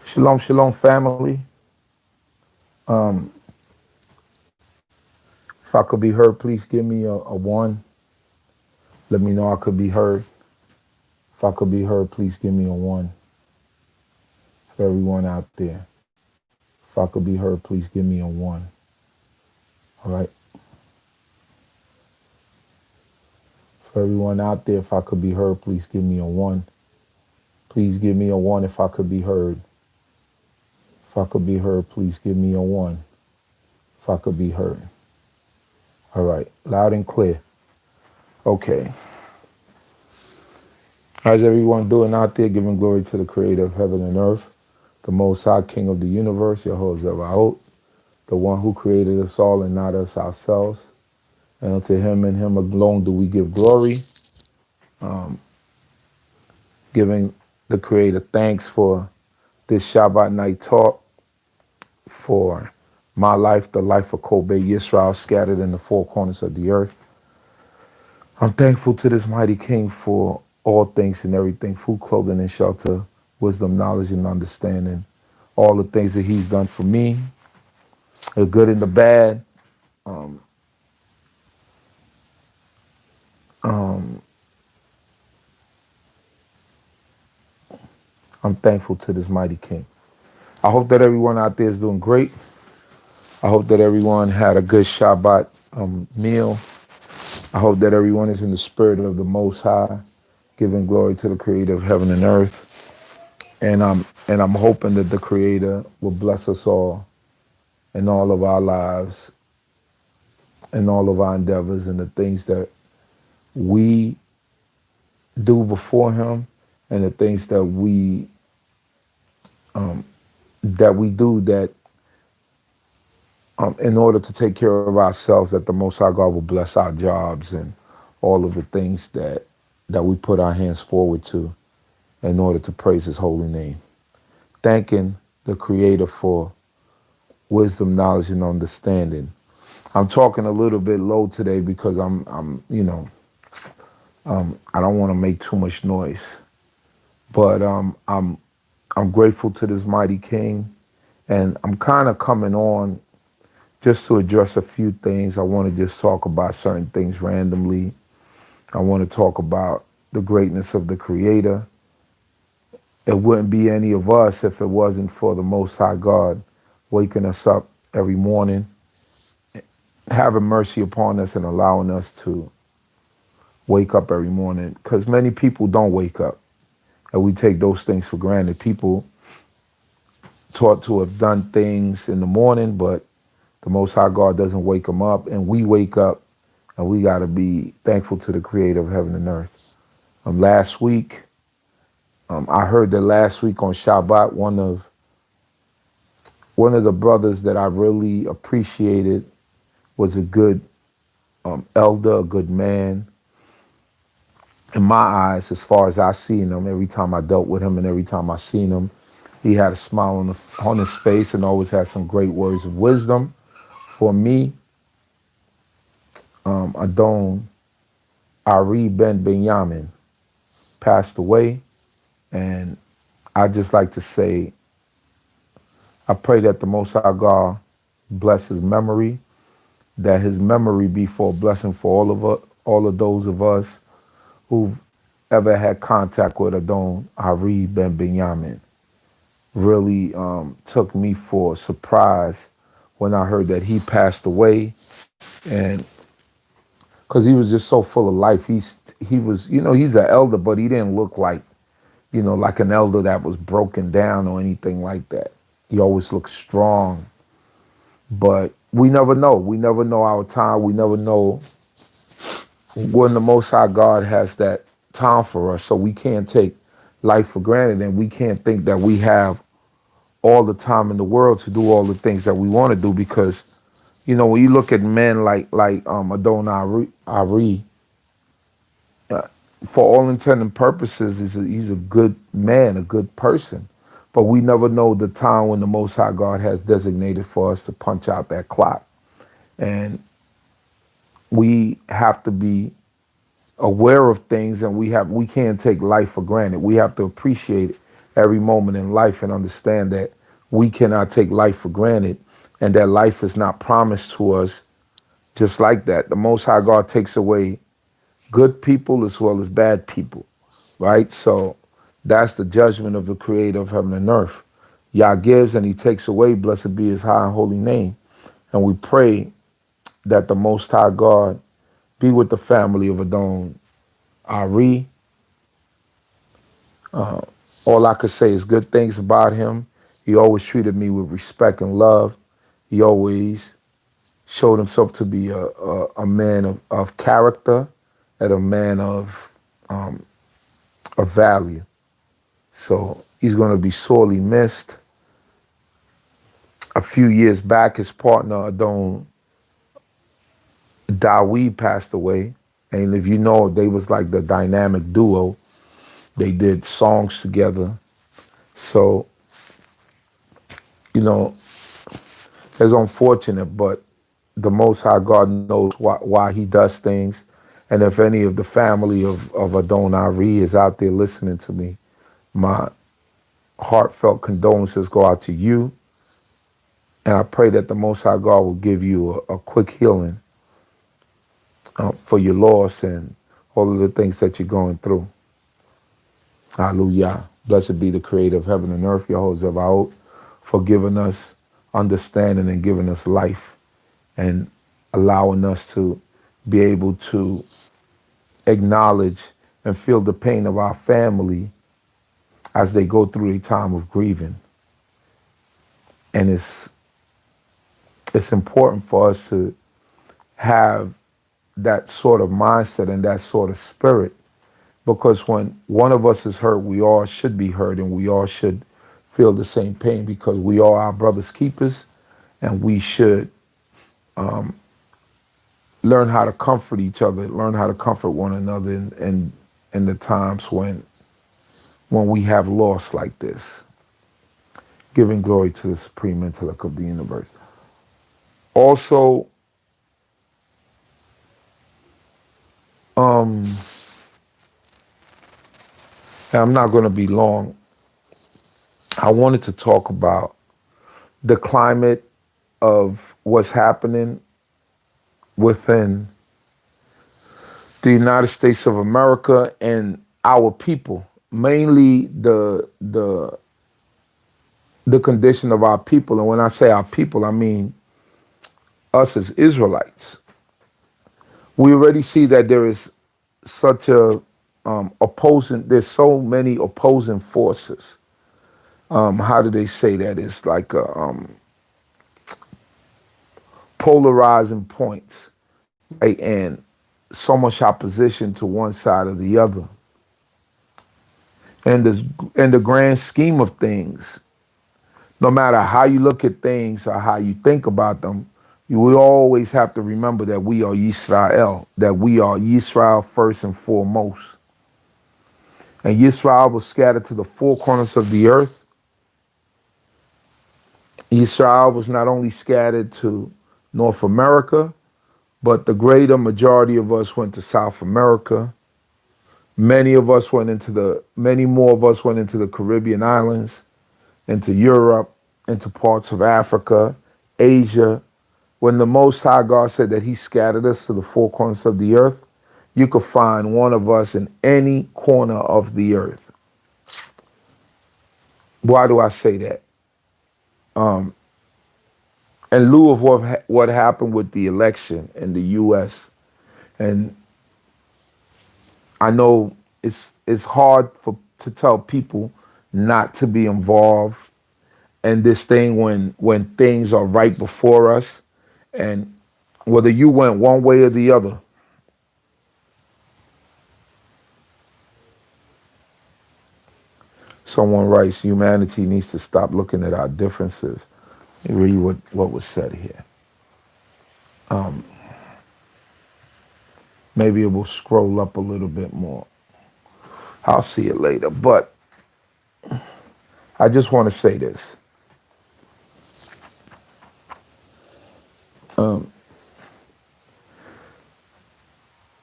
Shalom, shalom, family. If I could be heard, please give me a one. Let me know I could be heard. If I could be heard, please give me a one. For everyone out there. If I could be heard, please give me a one. All right. For everyone out there, if I could be heard, please give me a one. Please give me a one if I could be heard. If I could be heard, please give me a one. If I could be heard. All right. Loud and clear. Okay. How's everyone doing out there? Giving glory to the creator of heaven and earth, the most high king of the universe, Yehovah, the one who created us all and not us ourselves. And unto him and him alone do we give glory, giving the creator thanks for this Shabbat night talk, for my life, the life of Kobe Yisrael scattered in the four corners of the earth. I'm thankful to this mighty king for all things and everything, food, clothing, and shelter, wisdom, knowledge, and understanding. All the things that he's done for me, the good and the bad. I'm thankful to this mighty king. I hope that everyone out there is doing great. I hope that everyone had a good Shabbat meal. I hope that everyone is in the spirit of the Most High, giving glory to the Creator of heaven and earth. And I'm hoping that the Creator will bless us all in all of our lives, in all of our endeavors, and the things that we do before Him, and the things that we do that in order to take care of ourselves, that the Most High God will bless our jobs and all of the things that we put our hands forward to in order to praise His holy name. Thanking the Creator for wisdom, knowledge, and understanding. I'm talking a little bit low today because I don't want to make too much noise, but I'm grateful to this mighty King, and I'm kind of coming on just to address a few things. I want to just talk about certain things randomly. I want to talk about the greatness of the Creator. It wouldn't be any of us if it wasn't for the Most High God waking us up every morning, having mercy upon us and allowing us to wake up every morning. Because many people don't wake up, and we take those things for granted. People taught to have done things in the morning, but the Most High God doesn't wake them up, and we wake up, and we got to be thankful to the Creator of heaven and earth. Last week, I heard that last week on Shabbat, one of the brothers that I really appreciated was a good elder, a good man. In my eyes, as far as I seen him, every time I dealt with him and every time I seen him, he had a smile on his face and always had some great words of wisdom. For me, Adon Ari Ben Benyamin passed away, and I just like to say, I pray that the Most High God bless his memory, that his memory be for a blessing for all of those of us who've ever had contact with Adon Ari Ben Benyamin. Really took me for a surprise when I heard that he passed away, and because he was just so full of life. He was, he's an elder, but he didn't look like, like an elder that was broken down or anything like that. He always looked strong, but we never know. We never know our time. We never know when the Most High God has that time for us. So we can't take life for granted, and we can't think that we have all the time in the world to do all the things that we want to do, because when you look at men like Adon Ari, for all intent and purposes, he's a good man, a good person. But we never know the time when the Most High God has designated for us to punch out that clock. And we have to be aware of things, and we can't take life for granted. We have to appreciate every moment in life and understand that we cannot take life for granted, and that life is not promised to us just like that. The Most High God takes away good people as well as bad people, right? So that's the judgment of the Creator of heaven and earth. Yah gives and He takes away. Blessed be His high and holy name. And we pray that the Most High God be with the family of Adon Ari. All I could say is good things about him. He always treated me with respect and love. He always showed himself to be a man of character and a man of value. So he's going to be sorely missed. A few years back, his partner, Adon Dawi, passed away. And if you know, they was like the dynamic duo. They did songs together. So, you know, it's unfortunate, but the Most High God knows why he does things. And if any of the family of Adon Ari is out there listening to me, my heartfelt condolences go out to you. And I pray that the Most High God will give you a quick healing for your loss and all of the things that you're going through. Hallelujah. Blessed be the Creator of heaven and earth, Yehovah Zebaot, for giving us understanding and giving us life and allowing us to be able to acknowledge and feel the pain of our family as they go through a time of grieving. And it's important for us to have that sort of mindset and that sort of spirit, because when one of us is hurt, we all should be hurt, and we all should feel the same pain, because we are our brother's keepers, and we should learn how to comfort each other, learn how to comfort one another in the times when we have loss like this, giving glory to the supreme intellect of the universe. Also, and I'm not going to be long, I wanted to talk about the climate of what's happening within the United States of America and our people, mainly the condition of our people. And when I say our people, I mean us as Israelites. We already see that there is such a there's so many opposing forces. How do they say that? It's like polarizing points, right? And so much opposition to one side or the other. And in the grand scheme of things, no matter how you look at things or how you think about them, you will always have to remember that we are Yisrael, that we are Yisrael first and foremost. And Yisrael was scattered to the four corners of the earth. Yisrael was not only scattered to North America, but the greater majority of us went to South America. Many more of us went into the Caribbean islands, into Europe, into parts of Africa, Asia. When the Most High God said that He scattered us to the four corners of the earth, you could find one of us in any corner of the earth. Why do I say that? In lieu of what happened with the election in the U.S., and I know it's hard to tell people not to be involved in this thing when things are right before us, and whether you went one way or the other. Someone writes, humanity needs to stop looking at our differences. Let me read what was said here. Maybe it will scroll up a little bit more. I'll see it later. But I just want to say this.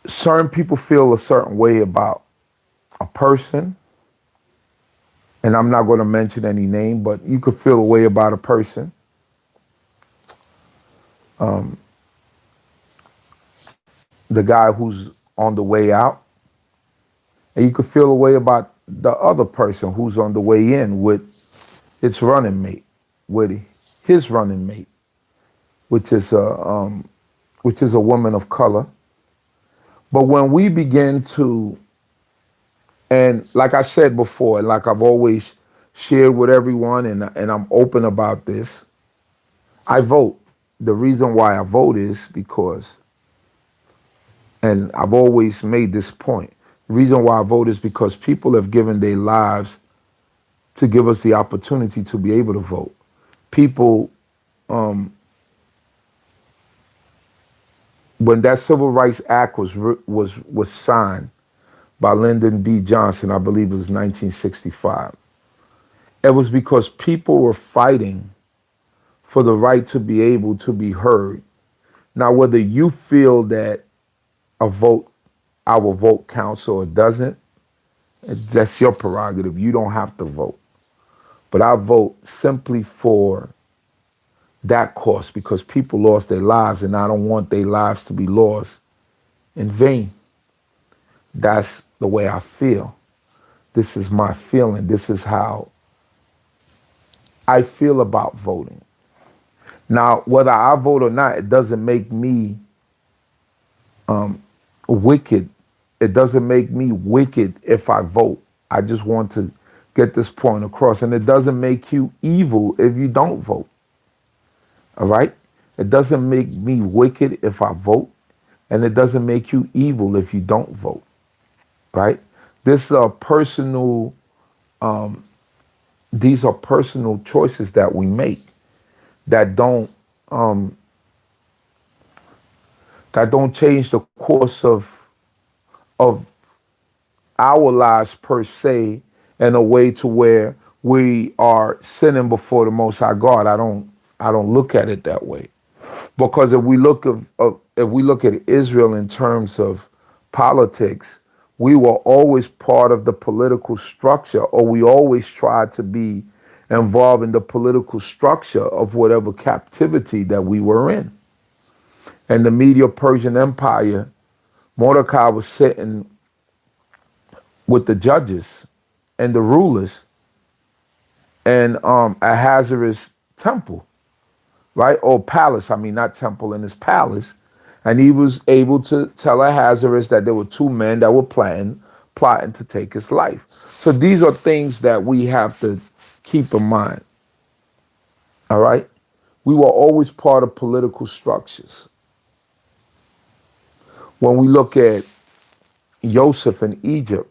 certain people feel a certain way about a person, and I'm not going to mention any name, but you could feel a way about a person. The guy who's on the way out, and you could feel a way about the other person who's on the way in with its running mate, with his running mate, which is a woman of color. But when we begin to, and like I said before, and like I've always shared with everyone, and I'm open about this, I vote. The reason why I vote is because, and I've always made this point, the reason why I vote is because people have given their lives to give us the opportunity to be able to vote. People, when that Civil Rights Act was signed by Lyndon B. Johnson, I believe it was 1965, it was because people were fighting for the right to be able to be heard. Now, whether you feel that a vote, our vote counts or it doesn't, that's your prerogative. You don't have to vote. But I vote simply for that cause because people lost their lives and I don't want their lives to be lost in vain. That's the way I feel. This is my feeling. This is how I feel about voting. Now, whether I vote or not, it doesn't make me wicked. It doesn't make me wicked if I vote. I just want to get this point across. And it doesn't make you evil if you don't vote. All right? It doesn't make me wicked if I vote. And it doesn't make you evil if you don't vote. Right? This are personal, these are personal choices that we make that don't change the course of our lives per se in a way to where we are sinning before the Most High God. I don't look at it that way, because if we look at Israel in terms of politics, we were always part of the political structure, or we always tried to be involved in the political structure of whatever captivity that we were in. And the Medo-Persian Empire, Mordecai was sitting with the judges and the rulers and Ahasuerus' temple, right? Or palace, I mean, not temple, in his palace. And he was able to tell Ahasuerus that there were two men that were plotting to take his life. So these are things that we have to keep in mind, all right? We were always part of political structures. When we look at Joseph in Egypt,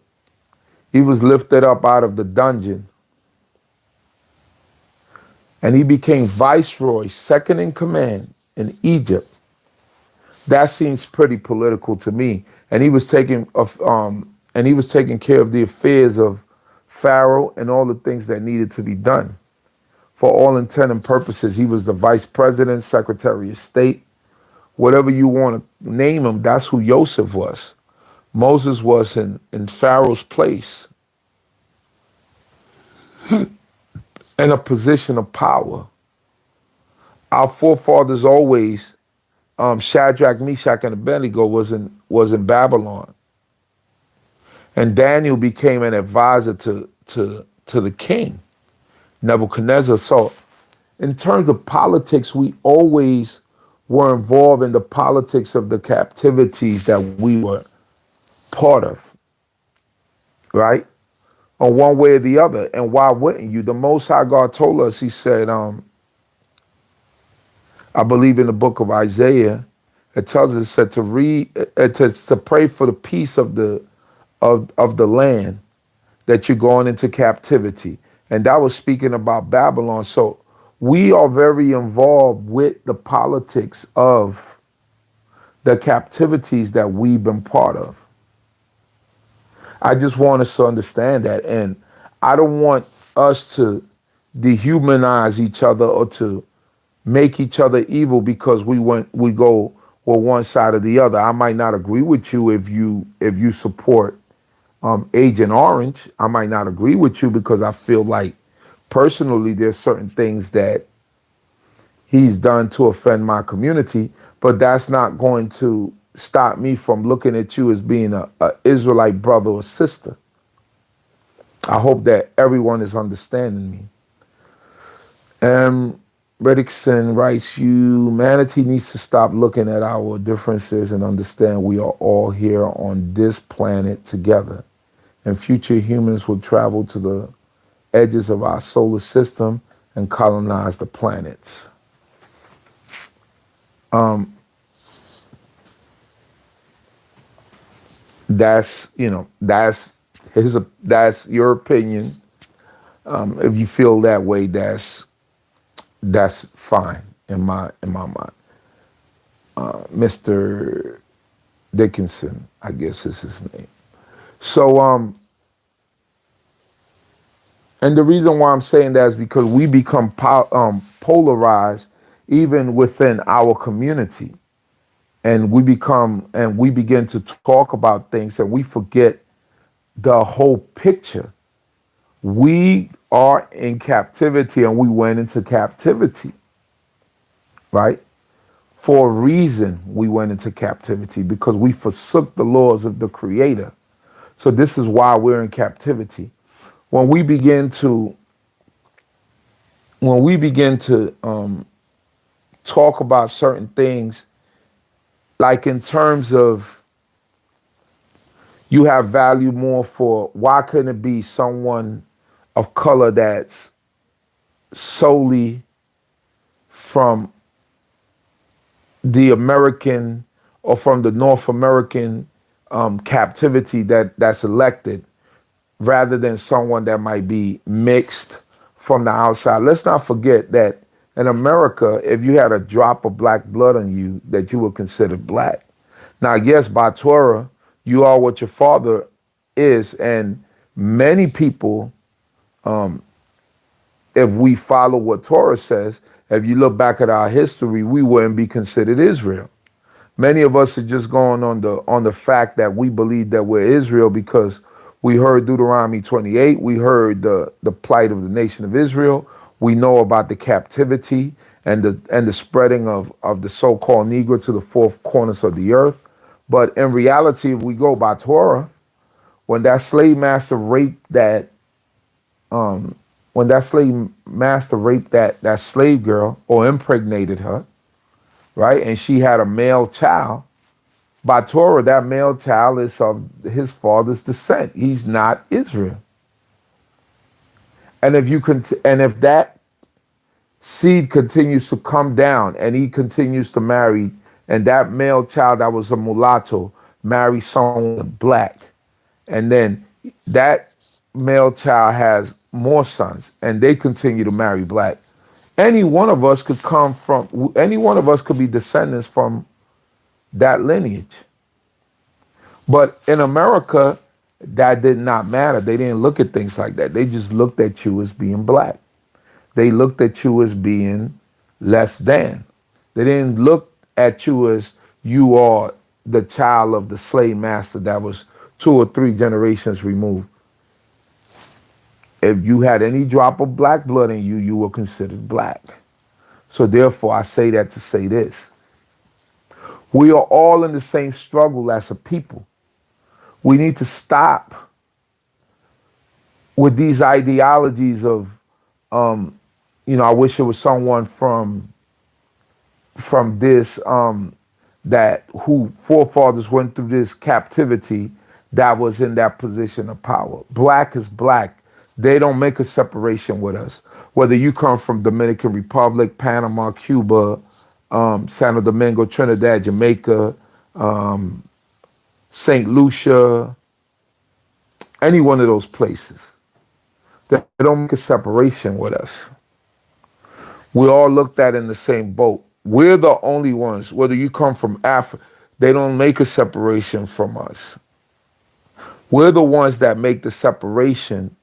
he was lifted up out of the dungeon and he became viceroy, second in command in Egypt. That seems pretty political to me. And he was taking care of the affairs of Pharaoh and all the things that needed to be done. For all intent and purposes, he was the vice president, secretary of state, whatever you want to name him. That's who Joseph was. Moses was in Pharaoh's place, in a position of power. Our forefathers always, Shadrach, Meshach, and Abednego was in Babylon, and Daniel became an advisor to the king Nebuchadnezzar. So, in terms of politics, we always were involved in the politics of the captivities that we were part of, right? On one way or the other. And why wouldn't you? The Most High God told us, he said, I believe in the book of Isaiah, it tells us, it said to read, to pray for the peace of the land that you're going into captivity. And that was speaking about Babylon. So we are very involved with the politics of the captivities that we've been part of. I just want us to understand that. And I don't want us to dehumanize each other or to make each other evil because we go or one side or the other. I might not agree with you if you support Agent Orange. I might not agree with you because I feel like personally there's certain things that he's done to offend my community, but that's not going to stop me from looking at you as being a Israelite brother or sister. I hope that everyone is understanding me. Reddickson writes, humanity needs to stop looking at our differences and understand we are all here on this planet together. And future humans will travel to the edges of our solar system and colonize the planets. That's that's your opinion. If you feel that way, that's fine in my mind. Mr. Dickinson, I guess is his name. So and the reason why I'm saying that is because we become polarized even within our community, and we begin to talk about things and we forget the whole picture. We are in captivity and we went into captivity, right? For a reason we went into captivity because we forsook the laws of the Creator. So this is why we're in captivity. When we begin to talk about certain things, like in terms of you have value more for, why couldn't it be someone of color that's solely from the American or from the North American captivity that's elected, rather than someone that might be mixed from the outside. Let's not forget that in America, if you had a drop of black blood on you, that you were considered black. Now, yes, by Torah, you are what your father is, and many people, if we follow what Torah says, if you look back at our history, we wouldn't be considered Israel. Many of us are just going on the fact that we believe that we're Israel because we heard Deuteronomy 28, we heard the plight of the nation of Israel, we know about the captivity and the spreading of the so-called Negro to the four corners of the earth. But in reality, if we go by Torah, when that slave master raped that that slave girl or impregnated her, right, and she had a male child, by Torah, that male child is of his father's descent. He's not Israel. And if that seed continues to come down and he continues to marry, and that male child that was a mulatto marry someone black, and then that male child has more sons and they continue to marry black, any one of us could be descendants from that lineage. But in America, that did not matter. They didn't look at things like that. They just looked at you as being black. They looked at you as being less than. They didn't look at you as you are the child of the slave master that was 2 or 3 generations removed. If you had any drop of black blood in you, you were considered black. So therefore, I say that to say this. We are all in the same struggle as a people. We need to stop with these ideologies of, I wish it was someone from this that who forefathers went through this captivity that was in that position of power. Black is black. They don't make a separation with us. Whether you come from Dominican Republic, Panama, Cuba, Santo Domingo, Trinidad, Jamaica, St. Lucia, any one of those places, they don't make a separation with us. We're all looked at in the same boat. We're the only ones, whether you come from Africa, they don't make a separation from us. We're the ones that make the separation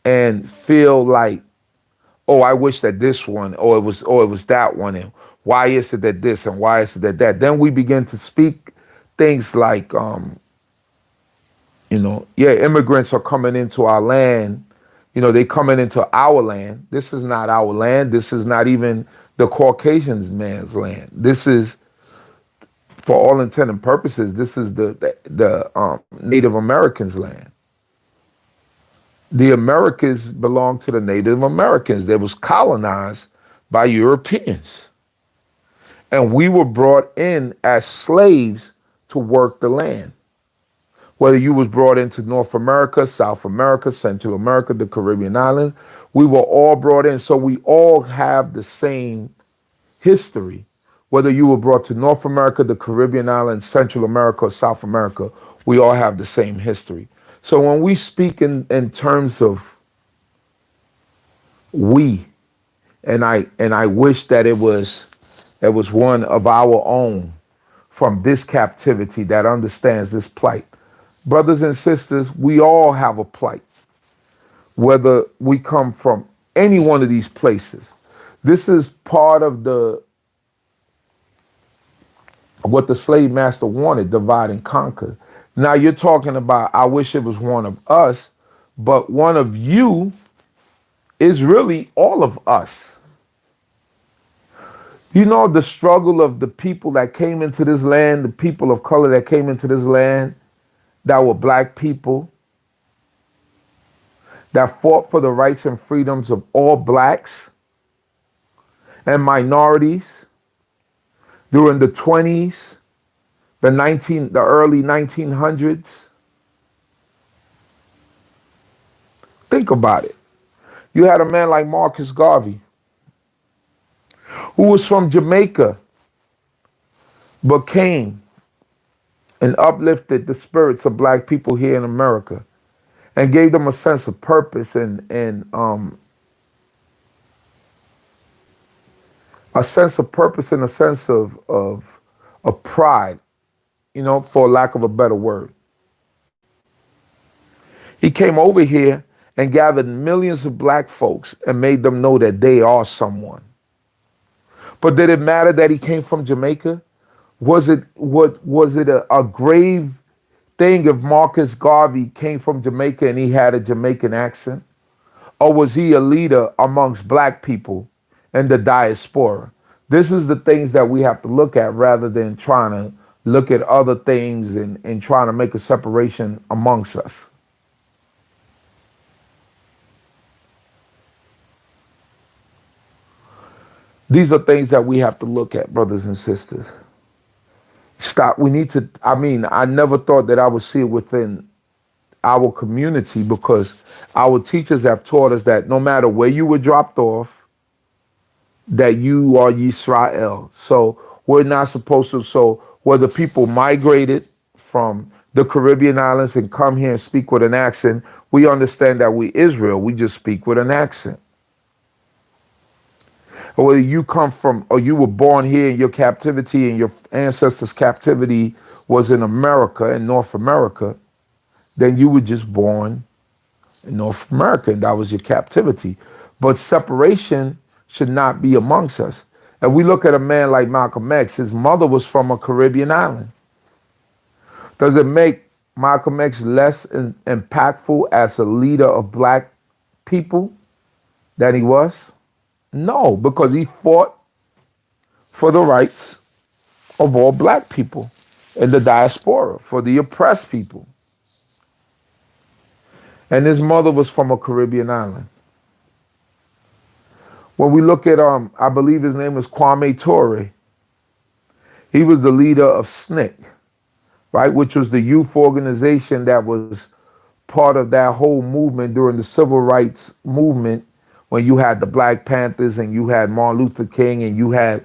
and feel like, oh, I wish that this one, or it was that one, and Why is it that this and why is it that that? Then we begin to speak things like, yeah, immigrants are coming into our land. They coming into our land. This is not our land. This is not even the Caucasian man's land. This is, for all intent and purposes, this is the Native Americans' land. The Americas belong to the Native Americans. They was colonized by Europeans. And we were brought in as slaves to work the land. Whether you was brought into North America, South America, Central America, the Caribbean islands, we were all brought in. So we all have the same history. Whether you were brought to North America, the Caribbean islands, Central America, or South America, we all have the same history. So when we speak in terms of we, and I wish that it was one of our own from this captivity that understands this plight. Brothers and sisters, we all have a plight, whether we come from any one of these places. This is part of what the slave master wanted, divide and conquer. Now you're talking about, I wish it was one of us, but one of you is really all of us. You know the struggle of the people that came into this land, the people of color that came into this land, that were black people, that fought for the rights and freedoms of all blacks and minorities during the 20s, the early 1900s. Think about it. You had a man like Marcus Garvey, who was from Jamaica, but came and uplifted the spirits of black people here in America and gave them a sense of purpose and a sense of purpose and a sense of pride, for lack of a better word. He came over here and gathered millions of black folks and made them know that they are someone. But did it matter that he came from Jamaica? Was it a grave thing if Marcus Garvey came from Jamaica and he had a Jamaican accent? Or was he a leader amongst black people in the diaspora? This is the things that we have to look at rather than trying to look at other things and trying to make a separation amongst us. These are things that we have to look at, brothers and sisters. Stop. We need to, I never thought that I would see it within our community, because our teachers have taught us that no matter where you were dropped off, that you are Yisrael. So we're not supposed to, so whether people migrated from the Caribbean islands and come here and speak with an accent, we understand that we Israel, we just speak with an accent. Or whether you come from, or you were born here in your captivity and your ancestors' captivity was in America, in North America, then you were just born in North America and that was your captivity. But separation should not be amongst us. And we look at a man like Malcolm X, his mother was from a Caribbean island. Does it make Malcolm X less impactful as a leader of black people than he was? No, because he fought for the rights of all black people in the diaspora, for the oppressed people. And his mother was from a Caribbean island. When we look at, I believe his name was Kwame Ture, he was the leader of SNCC, right, which was the youth organization that was part of that whole movement during the civil rights movement, when you had the Black Panthers and you had Martin Luther King and you had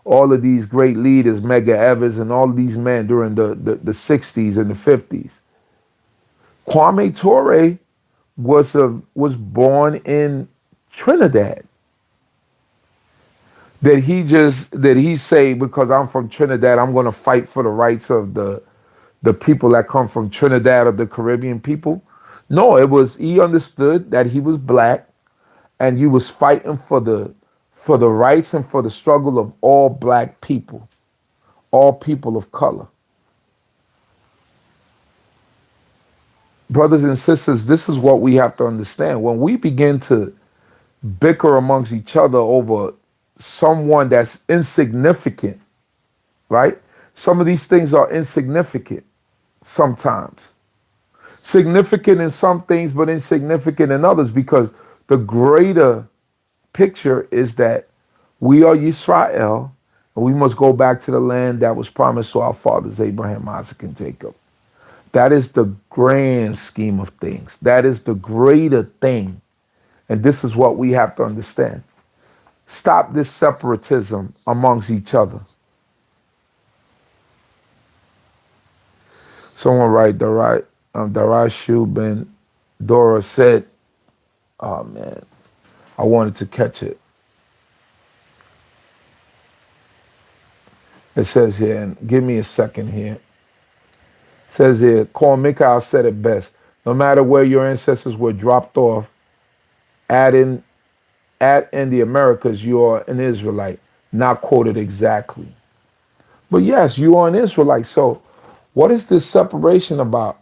all of these great leaders, Medgar Evers and all of these men during the 60s and the 50s. Kwame Ture was born in Trinidad. Did he say, because I'm from Trinidad, I'm going to fight for the rights of the people that come from Trinidad, of the Caribbean people? No, he understood that he was black and you was fighting for for the rights and for the struggle of all black people, all people of color. Brothers and sisters, this is what we have to understand. When we begin to bicker amongst each other over someone that's insignificant, right? Some of these things are insignificant sometimes. Significant in some things, but insignificant in others, because the greater picture is that we are Yisrael, and we must go back to the land that was promised to our fathers, Abraham, Isaac, and Jacob. That is the grand scheme of things. That is the greater thing. And this is what we have to understand. Stop this separatism amongst each other. Someone write, Darashu Ben Dora said, oh man, I wanted to catch it. It says here, and give me a second here. It says here, Corn Mikhail said it best. No matter where your ancestors were dropped off, in the Americas, you are an Israelite. Not quoted exactly. But yes, you are an Israelite. So what is this separation about?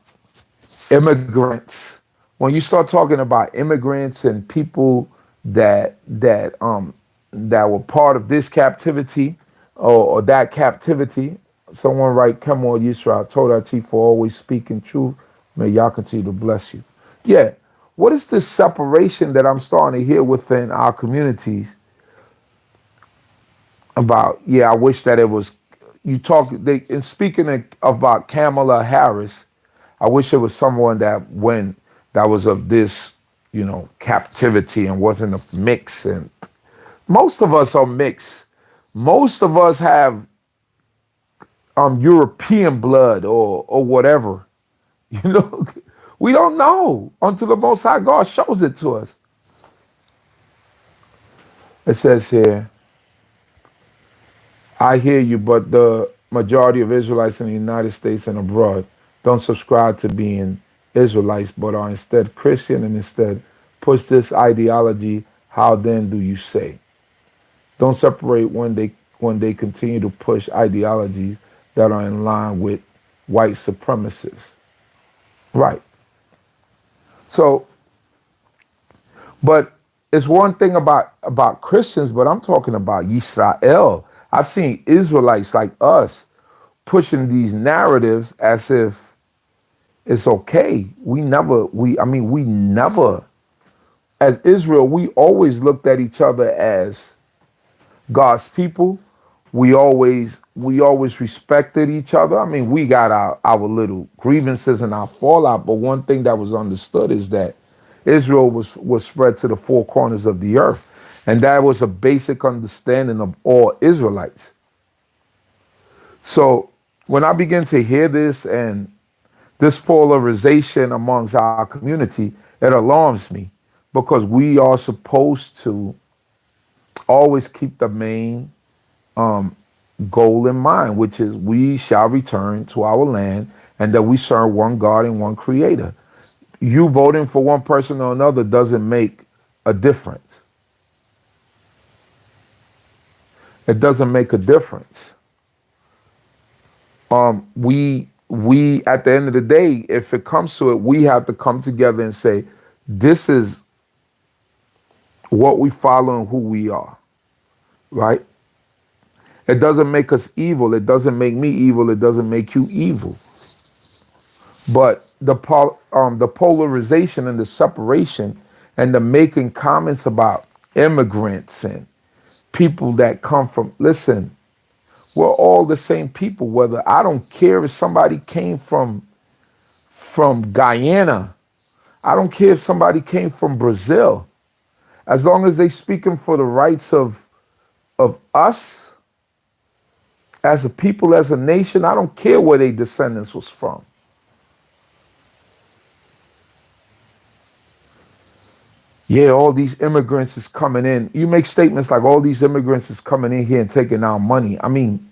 Immigrants. When you start talking about immigrants and people that were part of this captivity or that captivity, someone write, come on, Yisrael, told our chief for always speaking truth. May Yah continue to bless you. Yeah. What is this separation that I'm starting to hear within our communities about? Yeah, I wish that it was, in speaking about Kamala Harris, I wish it was someone that was of this, captivity and wasn't a mix. And most of us are mixed. Most of us have European blood or whatever. We don't know until the Most High God shows it to us. It says here, I hear you, but the majority of Israelites in the United States and abroad don't subscribe to being Israelites, but are instead Christian and instead push this ideology. How then do you say? Don't separate when they continue to push ideologies that are in line with white supremacists. Right. So, but it's one thing about Christians, but I'm talking about Yisrael. I've seen Israelites like us pushing these narratives as if it's okay. We never, as Israel, we always looked at each other as God's people. We always respected each other. I mean, we got our little grievances and our fallout, but one thing that was understood is that Israel was spread to the four corners of the earth. And that was a basic understanding of all Israelites. So when I begin to hear this and this polarization amongst our community, it alarms me, because we are supposed to always keep the main goal in mind, which is we shall return to our land and that we serve one God and one creator. You voting for one person or another doesn't make a difference. It doesn't make a difference. We at the end of the day, if it comes to it, we have to come together and say, this is what we follow and who we are, right? It doesn't make us evil. It doesn't make me evil. It doesn't make you evil. But the polarization and the separation and the making comments about immigrants and people that come from, listen, we're all the same people. Whether, I don't care if somebody came from Guyana. I don't care if somebody came from Brazil. As long as they speaking for the rights of us as a people, as a nation, I don't care where their descendants was from. Yeah, all these immigrants is coming in. You make statements like all these immigrants is coming in here and taking our money. I mean,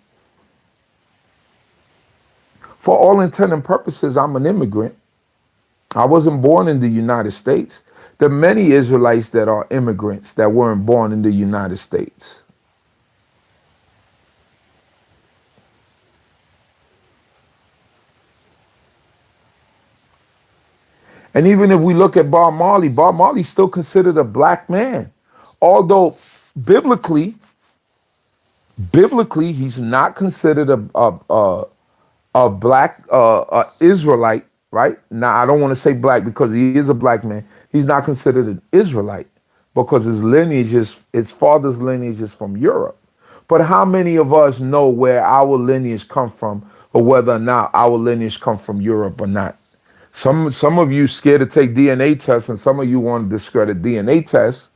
for all intent and purposes, I'm an immigrant. I wasn't born in the United States. the many Israelites that are immigrants that weren't born in the United States. And even if we look at Bob Marley's still considered a black man. Although biblically, he's not considered a black Israelite, right? Now, I don't want to say black because he is a black man. He's not considered an Israelite because his father's lineage is from Europe. But how many of us know where our lineage come from, or whether or not our lineage come from Europe or not? Some of you scared to take DNA tests, and some of you want to discredit DNA tests.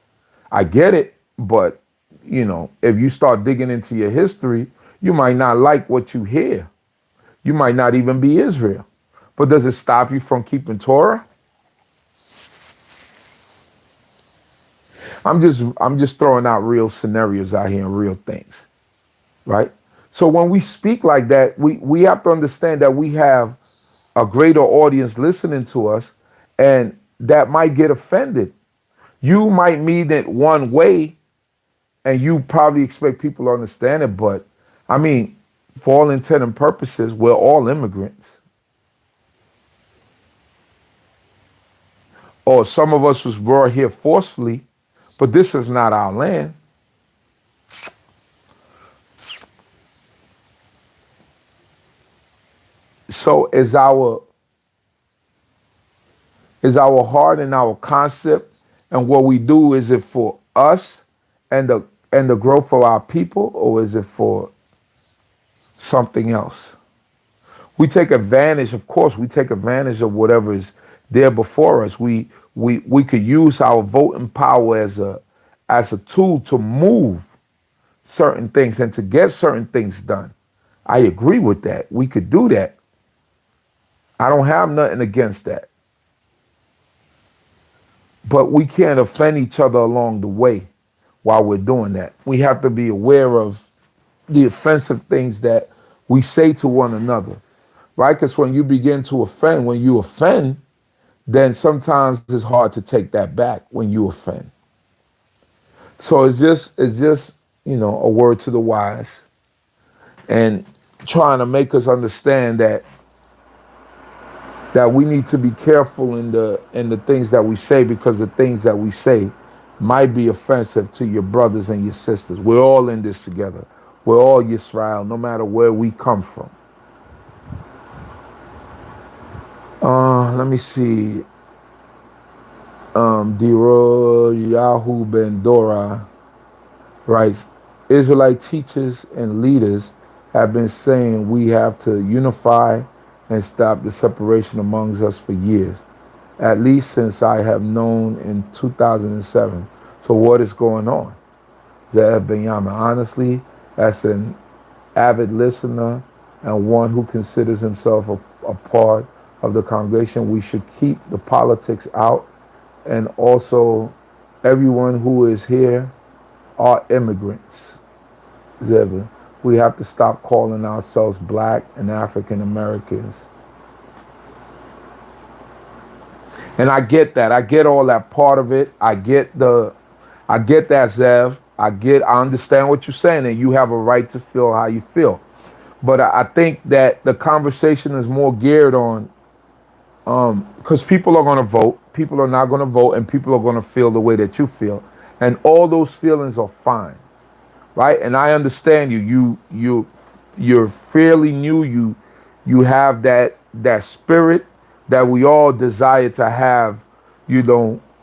I get it, but if you start digging into your history, you might not like what you hear. You might not even be Israel. But does it stop you from keeping Torah? I'm just throwing out real scenarios out here and real things, right? So when we speak like that, we have to understand that we have a greater audience listening to us, and that might get offended. You might mean it one way, and you probably expect people to understand it, but I mean, for all intent and purposes, we're all immigrants. Or some of us was brought here forcefully, but this is not our land. So is our heart and our concept and what we do, is it for us and the growth of our people, or is it for something else? We take advantage, of course, we take advantage of whatever is there before us. We could use our voting power as a tool to move certain things and to get certain things done. I agree with that. We could do that. I don't have nothing against that. But we can't offend each other along the way while we're doing that. We have to be aware of the offensive things that we say to one another, right? Because when you begin to offend, when you offend, then sometimes it's hard to take that back when you offend. So it's just a word to the wise, and trying to make us understand that we need to be careful in the things that we say, because the things that we say might be offensive to your brothers and your sisters. We're all in this together. We're all Yisrael, no matter where we come from. Let me see. Diro Yahu Ben Dora writes, Israelite teachers and leaders have been saying we have to unify and stop the separation amongst us for years, at least since I have known in 2007. So what is going on? Zev Benyamin, honestly, as an avid listener and one who considers himself a part of the congregation, we should keep the politics out. And also, everyone who is here are immigrants. Zev, we have to stop calling ourselves Black and African Americans. And I get that. I get all that part of it. I get that, Zev. I understand what you're saying, and you have a right to feel how you feel. But I think that the conversation is more geared on, because people are going to vote, people are not going to vote, and people are going to feel the way that you feel. And all those feelings are fine, right? And I understand you. You're fairly new. You have that spirit that we all desire to have,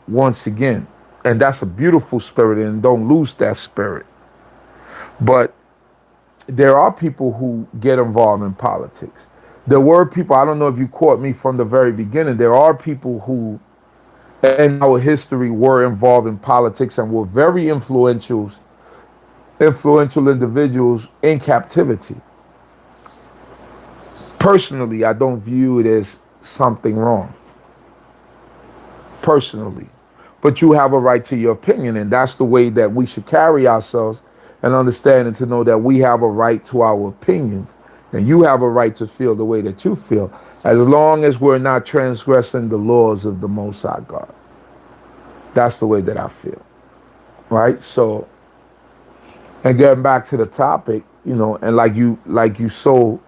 once again. And that's a beautiful spirit, and don't lose that spirit. But there are people who get involved in politics. There were people, I don't know if you caught me from the very beginning, there are people who in our history were involved in politics and were very influential individuals in captivity. Personally, I don't view it as something wrong. Personally. But you have a right to your opinion, and that's the way that we should carry ourselves, and understand and to know that we have a right to our opinions, and you have a right to feel the way that you feel, as long as we're not transgressing the laws of the Most High God. That's the way that I feel, right? So, and getting back to the topic, and like you so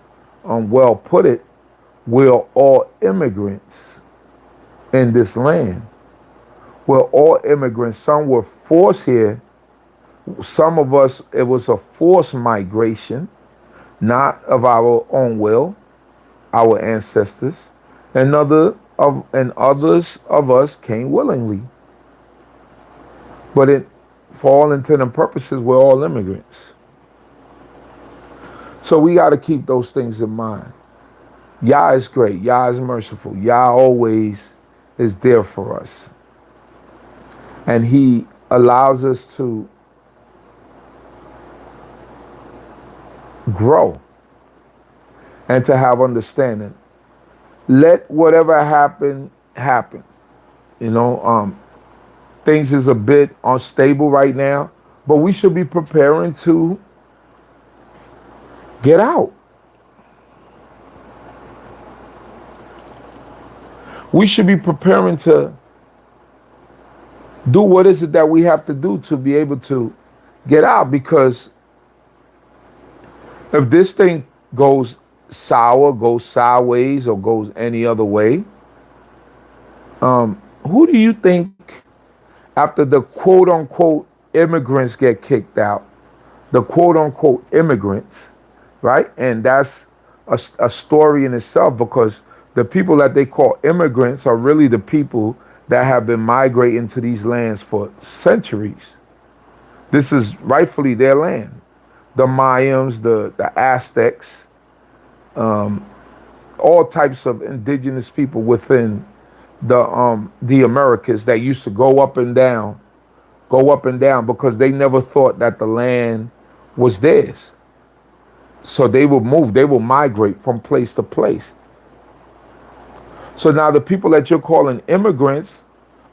well put it, we're all immigrants in this land. We're all immigrants. Some were forced here. Some of us, it was a forced migration, not of our own will, our ancestors, and others of us came willingly. But for all intent and purposes, we're all immigrants. So we got to keep those things in mind. Yah is great. Yah is merciful. Yah always is there for us. And he allows us to grow and to have understanding. Let whatever happen, happen. Things is a bit unstable right now, but we should be preparing to get out. We should be preparing to do what is it that we have to do to be able to get out, because if this thing goes sour, goes sideways, or goes any other way, who do you think, after the quote unquote immigrants get kicked out, the quote unquote immigrants, right? And that's a story in itself, because the people that they call immigrants are really the people that have been migrating to these lands for centuries. This is rightfully their land. The Mayans, the Aztecs, all types of indigenous people within the Americas that used to go up and down, because they never thought that the land was theirs. So they will move, they will migrate from place to place. So now the people that you're calling immigrants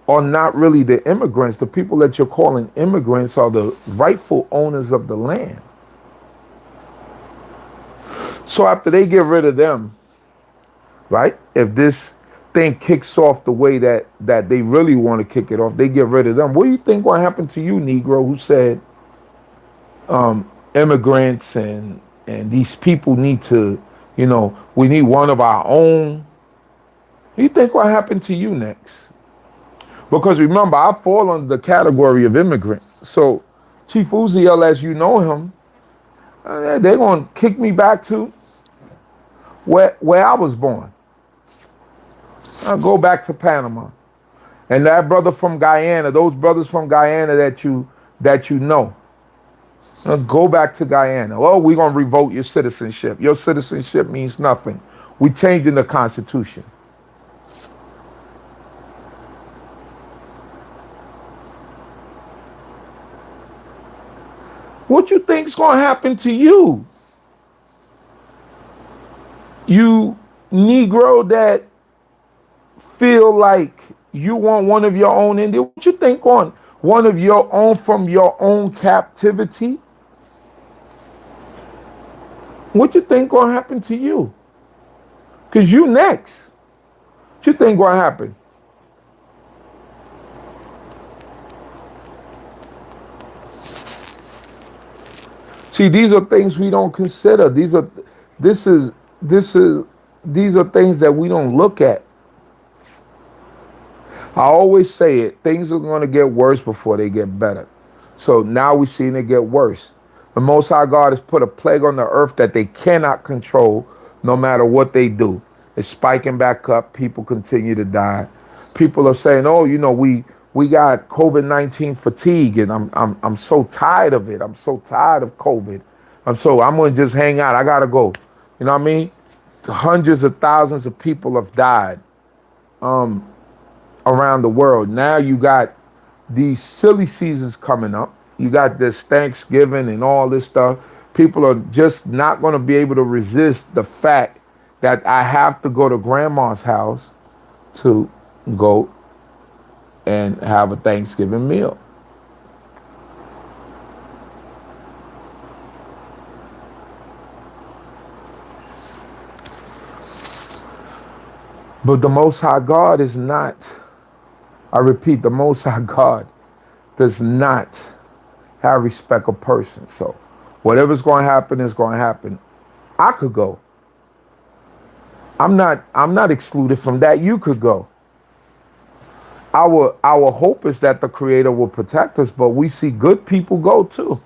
are not really the immigrants. The people that you're calling immigrants are the rightful owners of the land. So after they get rid of them, right? If this thing kicks off the way that they really want to kick it off, they get rid of them. What do you think will happen to you, Negro, who said immigrants and these people need to, we need one of our own? What do you think will happen to you next? Because remember, I fall under the category of immigrant. So Chief Uziel, as you know him, they're going to kick me back to where I was born. I'll go back to Panama. And that brother from Guyana, those brothers from Guyana that you know, go back to Guyana. Oh, we're going to revoke your citizenship. Your citizenship means nothing. We changing the Constitution. What you think's going to happen to you? You Negro that feel like you want one of your own Indian. What you think on one of your own from your own captivity? What you think going to happen to you? Because you next. What you think going to happen? See, these are things we don't consider. These are things that we don't look at. I always say it, things are going to get worse before they get better. So now we're seeing it get worse. The Most High God has put a plague on the earth that they cannot control no matter what they do. It's spiking back up. People continue to die. People are saying, oh, we got COVID-19 fatigue, and I'm so tired of it. I'm so tired of COVID. I'm going to just hang out. I got to go. You know what I mean? Hundreds of thousands of people have died around the world. Now you got these silly seasons coming up. You got this Thanksgiving and all this stuff. People are just not going to be able to resist the fact that I have to go to grandma's house to go and have a Thanksgiving meal. But the Most High God is not I repeat, the Most High God does not have respect of person. So whatever's going to happen is going to happen. I could go. I'm not excluded from that. You could go. Our hope is that the Creator will protect us, but we see good people go too.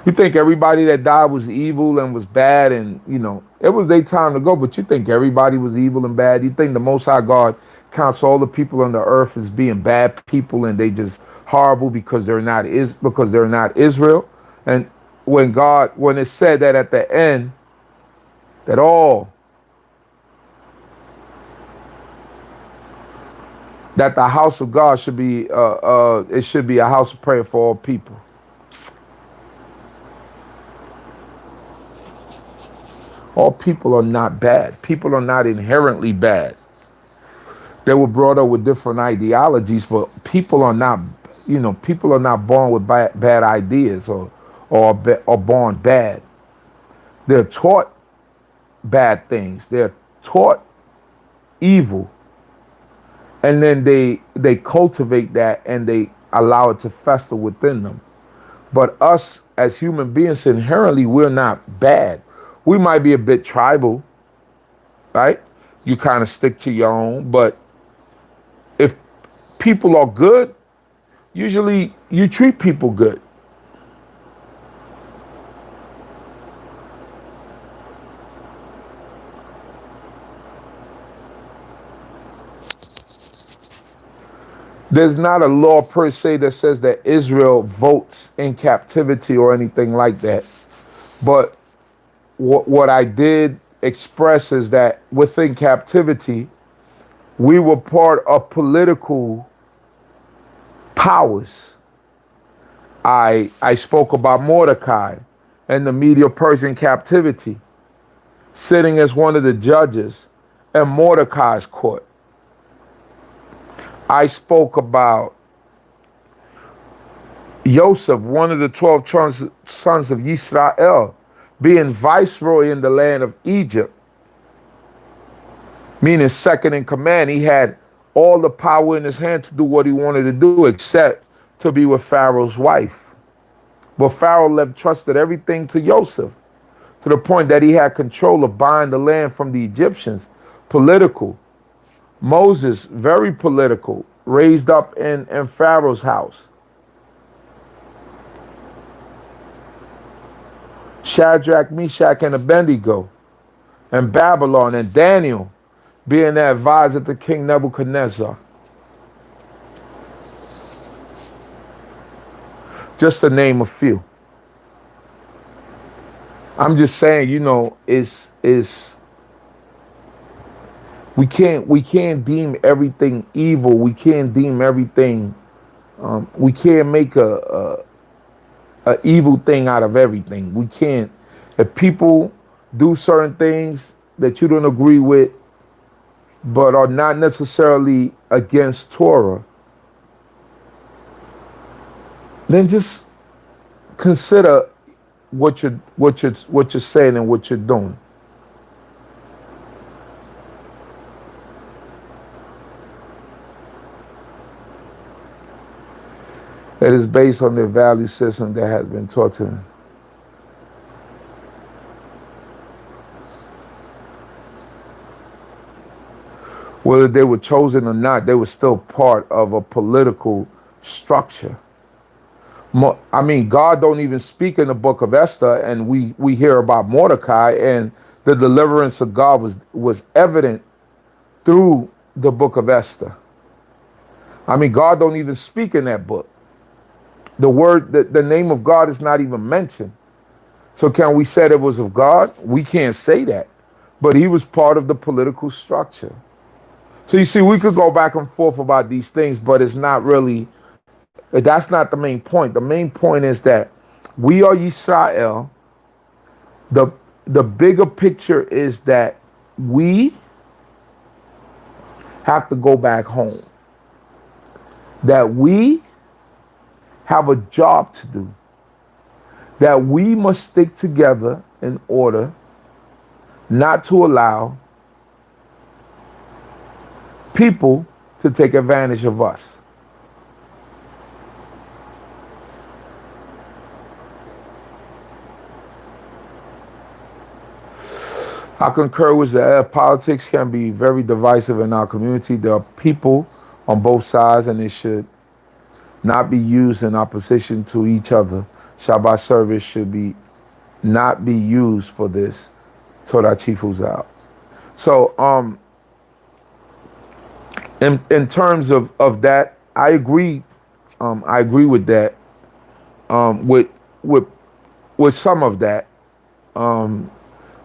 You think everybody that died was evil and was bad, and it was their time to go, but you think everybody was evil and bad? You think the Most High God counts all the people on the earth as being bad people and they just horrible because they're not Israel? And when it said that at the end, that that the house of God should be it should be a house of prayer for all people. All people are not bad. People are not inherently bad. They were brought up with different ideologies, but people are not, people are not born with bad ideas or born bad. They're taught bad things. They're taught evil, and then they cultivate that and they allow it to fester within them. But us as human beings, inherently, we're not bad. We might be a bit tribal, right? You kind of stick to your own, but if people are good, usually you treat people good. There's not a law per se that says that Israel votes in captivity or anything like that. But what I did express is that within captivity, we were part of political powers. I spoke about Mordecai and the Medo-Persian captivity, sitting as one of the judges in Mordecai's court. I spoke about Joseph, one of the 12 sons of Israel, being viceroy in the land of Egypt, meaning second in command. He had all the power in his hand to do what he wanted to do, except to be with Pharaoh's wife. But Pharaoh trusted everything to Joseph, to the point that he had control of buying the land from the Egyptians. Political. Moses, very political, raised up in Pharaoh's house. Shadrach, Meshach, and Abednego, and Babylon, and Daniel being the advisor to King Nebuchadnezzar. Just to name a few. I'm just saying, we can't deem everything evil. We can't deem everything. We can't make a evil thing out of everything. We can't. If people do certain things that you don't agree with, but are not necessarily against Torah, then just consider what you're saying and what you're doing. It is based on the value system that has been taught to them. Whether they were chosen or not, they were still part of a political structure. I mean, God don't even speak in the book of Esther, and we hear about Mordecai, and the deliverance of God was evident through the book of Esther. I mean, God don't even speak in that book. The name of God is not even mentioned. So can we say it was of God? We can't say that. But he was part of the political structure. So you see, we could go back and forth about these things, but that's not the main point. The main point is that we are Yisrael. The bigger picture is that we have to go back home. That we have a job to do. That we must stick together in order not to allow people to take advantage of us. I concur with that politics can be very divisive in our community. There are people on both sides, and it should not be used in opposition to each other. Shabbat service should be not be used for this. Told our chief who's out. So, in terms of that, I agree. I agree with that. With with with some of that.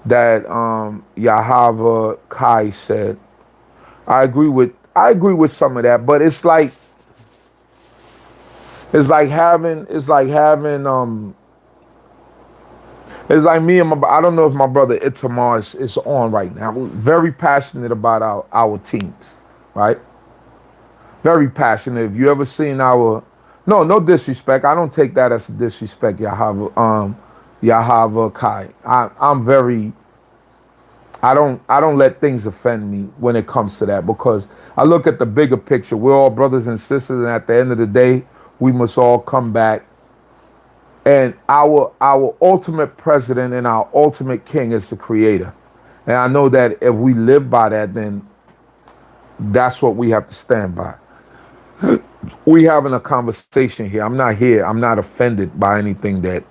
That Yahava Kai said. I agree with some of that, but it's like me and I don't know if my brother Itamar is on right now. We're very passionate about our teams, right? Very passionate. If you ever seen our, no disrespect. I don't take that as a disrespect, Yahava Kai. I'm very, I don't let things offend me when it comes to that, because I look at the bigger picture. We're all brothers and sisters, and at the end of the day, we must all come back. And our ultimate president and our ultimate king is the creator. And I know that if we live by that, then that's what we have to stand by. We having a conversation here. I'm not offended by anything that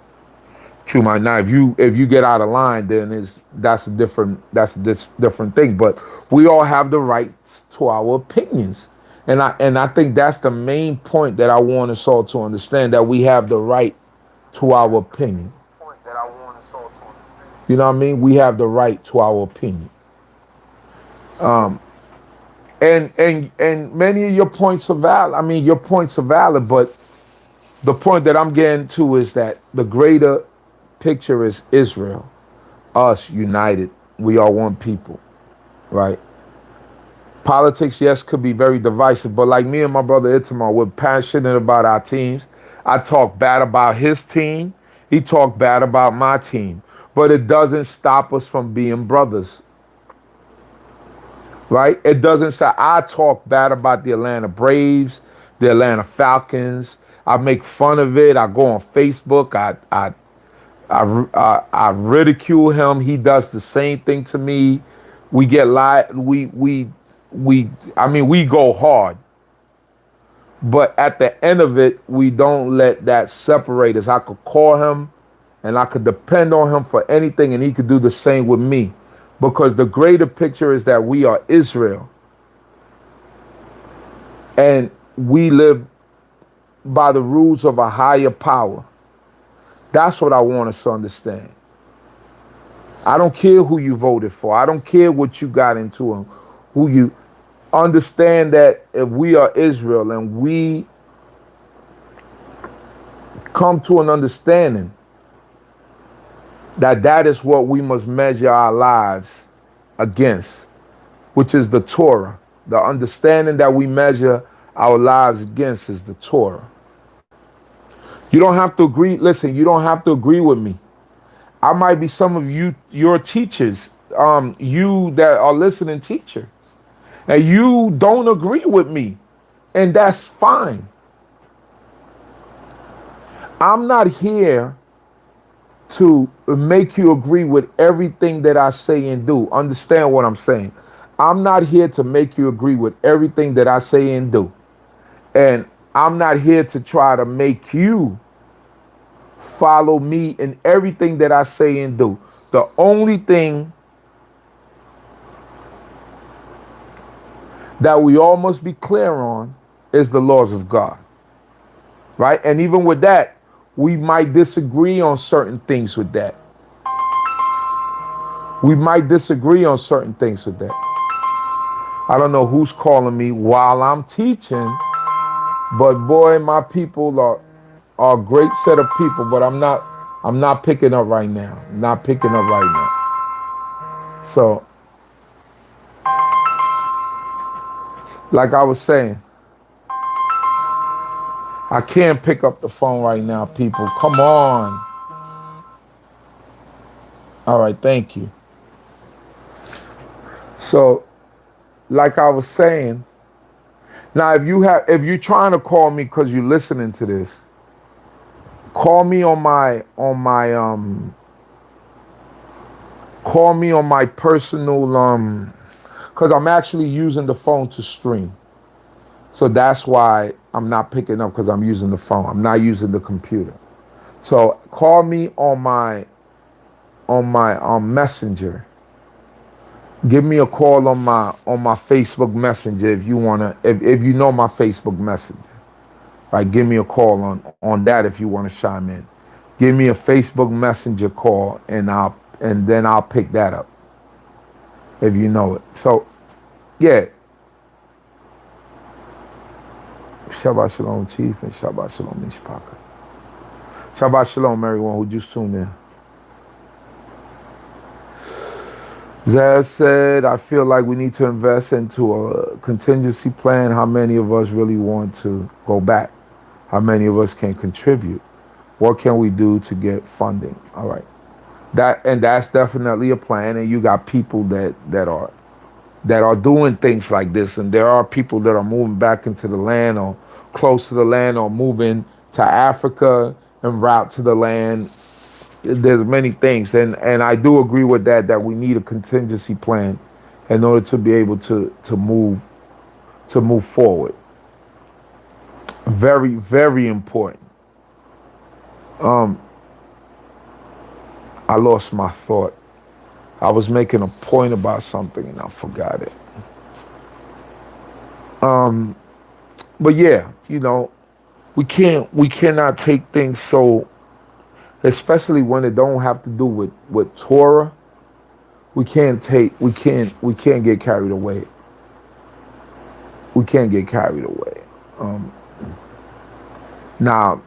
you might not. If you get out of line, then that's a different thing. But we all have the rights to our opinions. And I think that's the main point that I want us all to understand, that we have the right to our opinion. You know what I mean? We have the right to our opinion. And many of your points are valid. I mean, your points are valid, but the point that I'm getting to is that the greater picture is Israel, us united. We are one people, right? Politics, yes, could be very divisive, but like me and my brother Itamar, we're passionate about our teams. I talk bad about his team. He talked bad about my team. But it doesn't stop us from being brothers, right? It doesn't stop. I talk bad about the Atlanta Braves, the Atlanta Falcons. I make fun of it. I go on Facebook. I ridicule him. He does the same thing to me. We get live. We go hard. But at the end of it, we don't let that separate us. I could call him and I could depend on him for anything, and he could do the same with me. Because the greater picture is that we are Israel. And we live by the rules of a higher power. That's what I want us to understand. I don't care who you voted for. I don't care what you got into and who you understand, that if we are Israel and we come to an understanding that that is what we must measure our lives against, which is the Torah. The understanding that we measure our lives against is the Torah. You don't have to agree. Listen, you don't have to agree with me. I might be some of you, your teachers, you that are listening teacher, and you don't agree with me, and that's fine. I'm not here to make you agree with everything that I say and do. Understand what I'm saying? I'm not here to make you agree with everything that I say and do. And I'm not here to try to make you follow me in everything that I say and do. The only thing that we all must be clear on is the laws of God, right? And even with that, we might disagree on certain things with that. We might disagree on certain things with that. I don't know who's calling me while I'm teaching, but boy, my people are a great set of people, but I'm not picking up right now. I'm not picking up right now. So, like I was saying, I can't pick up the phone right now, people. Come on. All right, thank you. So, like I was saying, Now, if you're trying to call me because you're listening to this, call me on my personal because I'm actually using the phone to stream. So that's why I'm not picking up, because I'm using the phone. I'm not using the computer. So call me on my messenger. Give me a call on my Facebook Messenger if you wanna, if you know my Facebook Messenger. Right, give me a call on that if you want to chime in. Give me a Facebook Messenger call, and then I'll pick that up if you know it. So yeah, Shabbat Shalom, Chief, and Shabbat Shalom, Mishpaka. Shabbat Shalom, everyone who just tuned in. Zev said, I feel like we need to invest into a contingency plan. How many of us really want to go back? How many of us can contribute? What can we do to get funding? All right. That's definitely a plan, and you got people that are doing things like this, and there are people that are moving back into the land or close to the land or moving to Africa en route to the land. There's many things, and I do agree with that we need a contingency plan in order to be able to move forward. Very, very important. I lost my thought. I was making a point about something and I forgot it. But yeah, we cannot take things so, especially when it don't have to do with Torah. We can't get carried away. We can't get carried away. Now,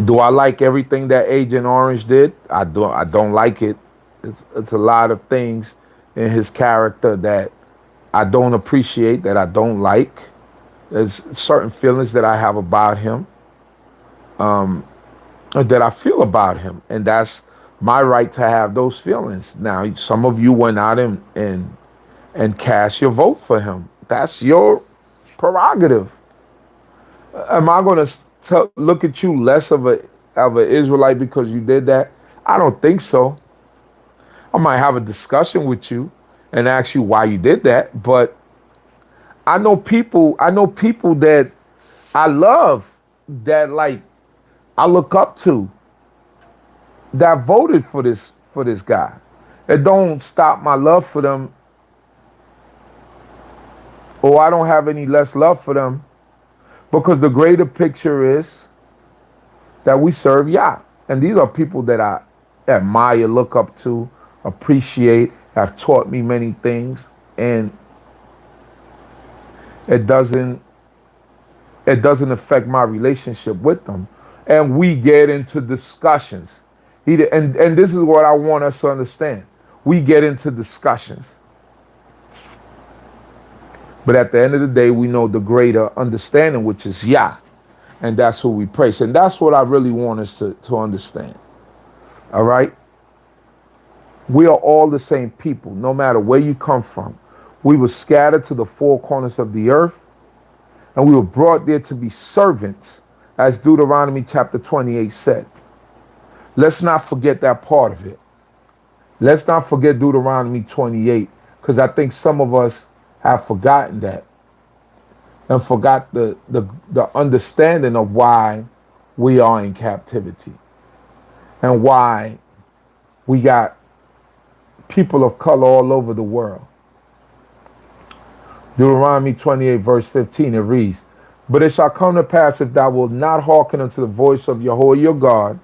do I like everything that Agent Orange did? I don't like it. It's a lot of things in his character that I don't appreciate, that I don't like. There's certain feelings that I have about him, that I feel about him, and that's my right to have those feelings. Now, some of you went out and cast your vote for him. That's your prerogative. Am I going to look at you less of an Israelite because you did that? I don't think so. I might have a discussion with you and ask you why you did that, but I know people that I love, that like I look up to, that voted for this guy. It don't stop my love for them, or I don't have any less love for them, because the greater picture is that we serve Yah. And these are people that I admire, look up to, appreciate, have taught me many things, and it doesn't affect my relationship with them. And we get into discussions. And this is what I want us to understand. We get into discussions. But at the end of the day, we know the greater understanding, which is Yah. And that's who we praise. And that's what I really want us to understand. All right? We are all the same people, no matter where you come from. We were scattered to the four corners of the earth, and we were brought there to be servants, as Deuteronomy chapter 28 said. Let's not forget that part of it. Let's not forget Deuteronomy 28, because I think some of us have forgotten that and forgot the understanding of why we are in captivity and why we got people of color all over the world. Deuteronomy 28 verse 15, it reads, "But it shall come to pass, if thou wilt not hearken unto the voice of Yahweh your God,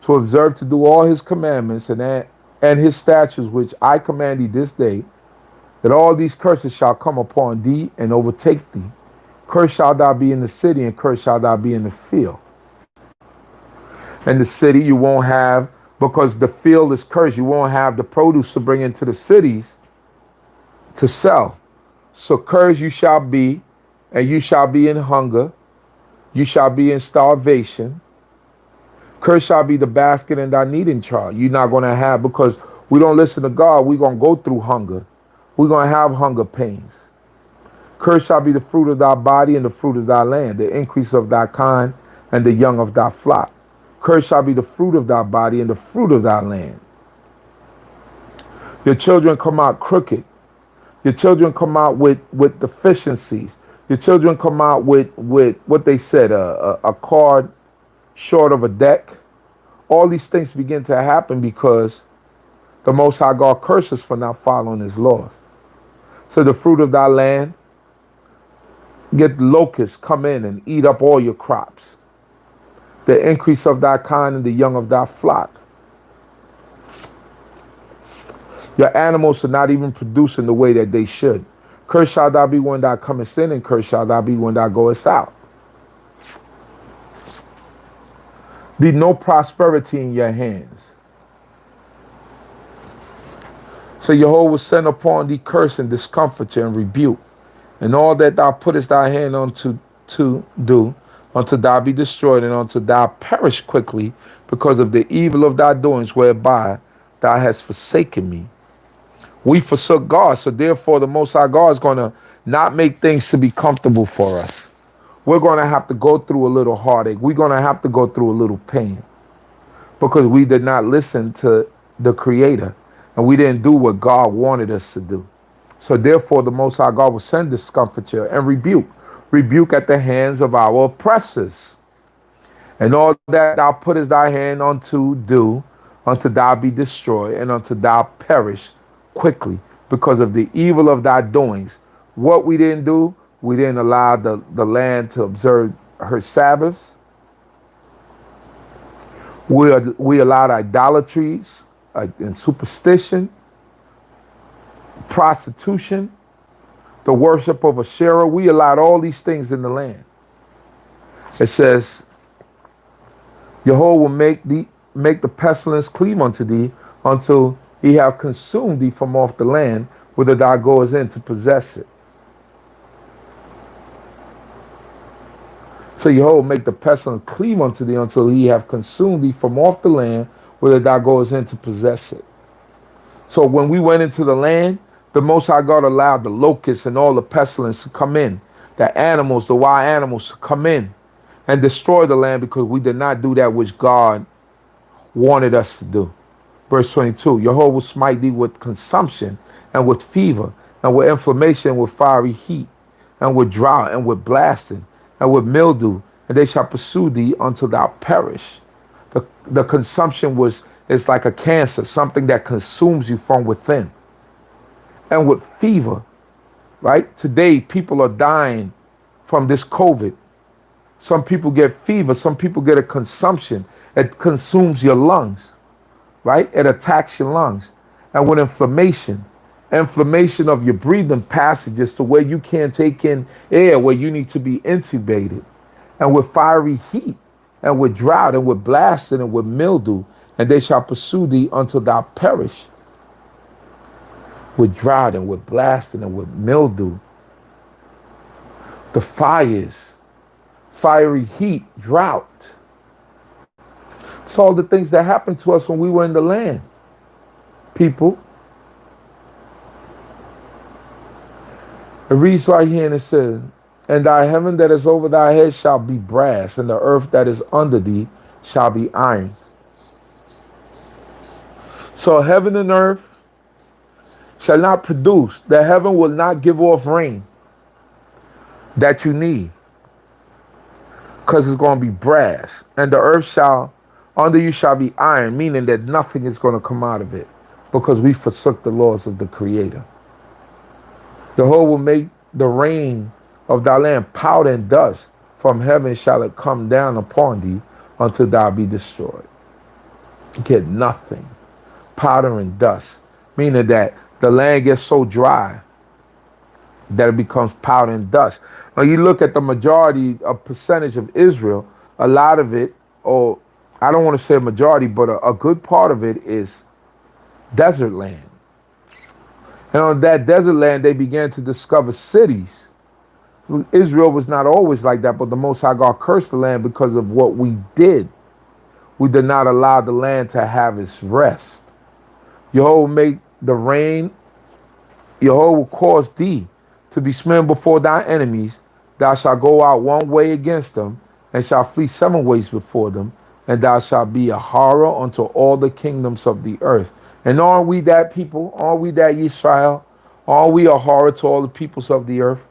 to observe to do all his commandments and his statutes which I command thee this day, that all these curses shall come upon thee and overtake thee. Cursed shalt thou be in the city, and cursed shalt thou be in the field." In the city you won't have, because the field is cursed, you won't have the produce to bring into the cities to sell. So cursed you shall be, and you shall be in hunger, you shall be in starvation. Cursed shall be the basket and thy kneading jar. You're not going to have, because we don't listen to God, we're going to go through hunger. We're going to have hunger pains. Cursed shall be the fruit of thy body and the fruit of thy land, the increase of thy kind and the young of thy flock. Cursed shall be the fruit of thy body and the fruit of thy land. Your children come out crooked. Your children come out with deficiencies. Your children come out with what they said, a card short of a deck. All these things begin to happen because the Most High God curses for not following his laws. So the fruit of thy land, get locusts come in and eat up all your crops. The increase of thy kind and the young of thy flock. Your animals are not even producing the way that they should. Cursed shall thou be when thou comest in, and cursed shall thou be when thou goest out. Be no prosperity in your hands. So Jehovah will send upon thee curse and discomfiture and rebuke, and all that thou puttest thy hand unto to do, until thou be destroyed, and until thou perish quickly, because of the evil of thy doings, whereby thou hast forsaken me. We forsook God, so therefore the Most High God is going to not make things to be comfortable for us. We're going to have to go through a little heartache. We're going to have to go through a little pain because we did not listen to the Creator and we didn't do what God wanted us to do. So therefore the Most High God will send discomfiture and rebuke at the hands of our oppressors. And all that thou puttest thy hand unto do, until thou be destroyed, and until thou perish quickly, because of the evil of thy doings. What we didn't do, we didn't allow the land to observe her Sabbaths. We allowed idolatries and superstition, prostitution, the worship of Asherah. We allowed all these things in the land. It says, Jehovah will make the pestilence cleave unto thee until he have consumed thee from off the land, whither thou goest in to possess it. So Jehovah will make the pestilence cleave unto thee until he have consumed thee from off the land, whither thou goest in to possess it. So when we went into the land, the Most High God allowed the locusts and all the pestilence to come in, the animals, the wild animals to come in and destroy the land because we did not do that which God wanted us to do. Verse 22, Jehovah will smite thee with consumption and with fever and with inflammation and with fiery heat and with drought and with blasting and with mildew, and they shall pursue thee until thou perish. The consumption is like a cancer, something that consumes you from within. And with fever, right? Today, people are dying from this COVID. Some people get fever. Some people get a consumption. It consumes your lungs, right? It attacks your lungs. And with inflammation of your breathing passages to where you can't take in air, where you need to be intubated. And with fiery heat, and with drought, and with blasting, and with mildew, and they shall pursue thee until thou perish. With drought, and with blasting, and with mildew. The fires, fiery heat, drought. It's all the things that happened to us when we were in the land, people. It reads right here and it says, and thy heaven that is over thy head shall be brass, and the earth that is under thee shall be iron. So heaven and earth shall not produce. The heaven will not give off rain that you need, because it's going to be brass. And the earth shall, under you shall be iron, meaning that nothing is going to come out of it, because we forsook the laws of the Creator. Jehovah will make the rain of thy land powder and dust. From heaven shall it come down upon thee until thou be destroyed. Get nothing. Powder and dust. Meaning that the land gets so dry that it becomes powder and dust. Now you look at the majority, a percentage of Israel, a lot of it, or I don't want to say a majority, but a good part of it is desert land. And on that desert land, they began to discover cities. Israel was not always like that, but the Most High God cursed the land because of what we did. We did not allow the land to have its rest. Jehovah will make the rain, Jehovah will cause thee to be smitten before thy enemies. Thou shalt go out one way against them, and shalt flee 7 ways before them, and thou shalt be a horror unto all the kingdoms of the earth. And aren't we that people? Aren't we that Israel? Aren't we a horror to all the peoples of the earth?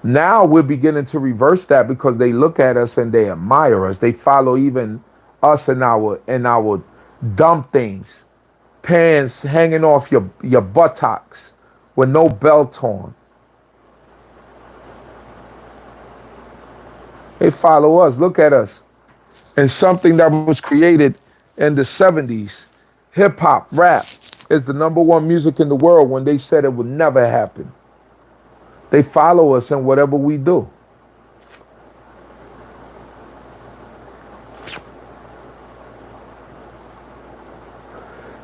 Now we're beginning to reverse that because they look at us and they admire us. They follow even us and our dumb things. Pants hanging off your buttocks with no belt on. They follow us. Look at us. And something that was created in the 70s, hip hop, rap, is the #1 music in the world when they said it would never happen. They follow us in whatever we do.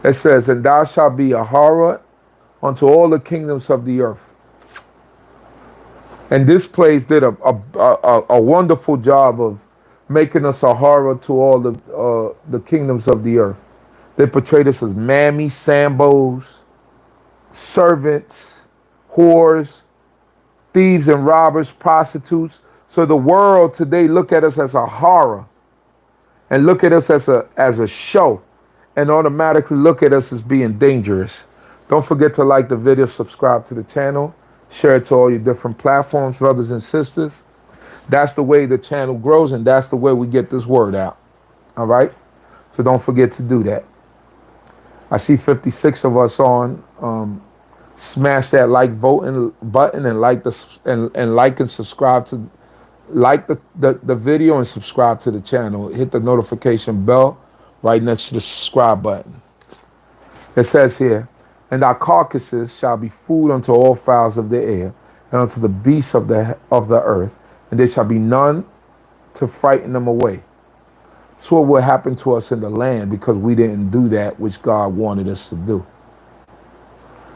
It says, and thou shalt be a horror unto all the kingdoms of the earth. And this place did a wonderful job of making us a horror to all the kingdoms of the earth. They portrayed us as mammy, sambos, servants, whores, thieves and robbers, prostitutes. So the world today look at us as a horror and look at us as a show and automatically look at us as being dangerous. Don't forget to like the video, subscribe to the channel, share it to all your different platforms, brothers and sisters. That's the way the channel grows, and that's the way we get this word out. All right? So don't forget to do that. I see 56 of us on. Smash that like voting button and like and subscribe to the video and subscribe to the channel. Hit the notification bell right next to the subscribe button. It says here, and our carcasses shall be food unto all fowls of the air, and unto the beasts of the earth, and there shall be none to frighten them away. That's what will happen to us in the land because we didn't do that which God wanted us to do.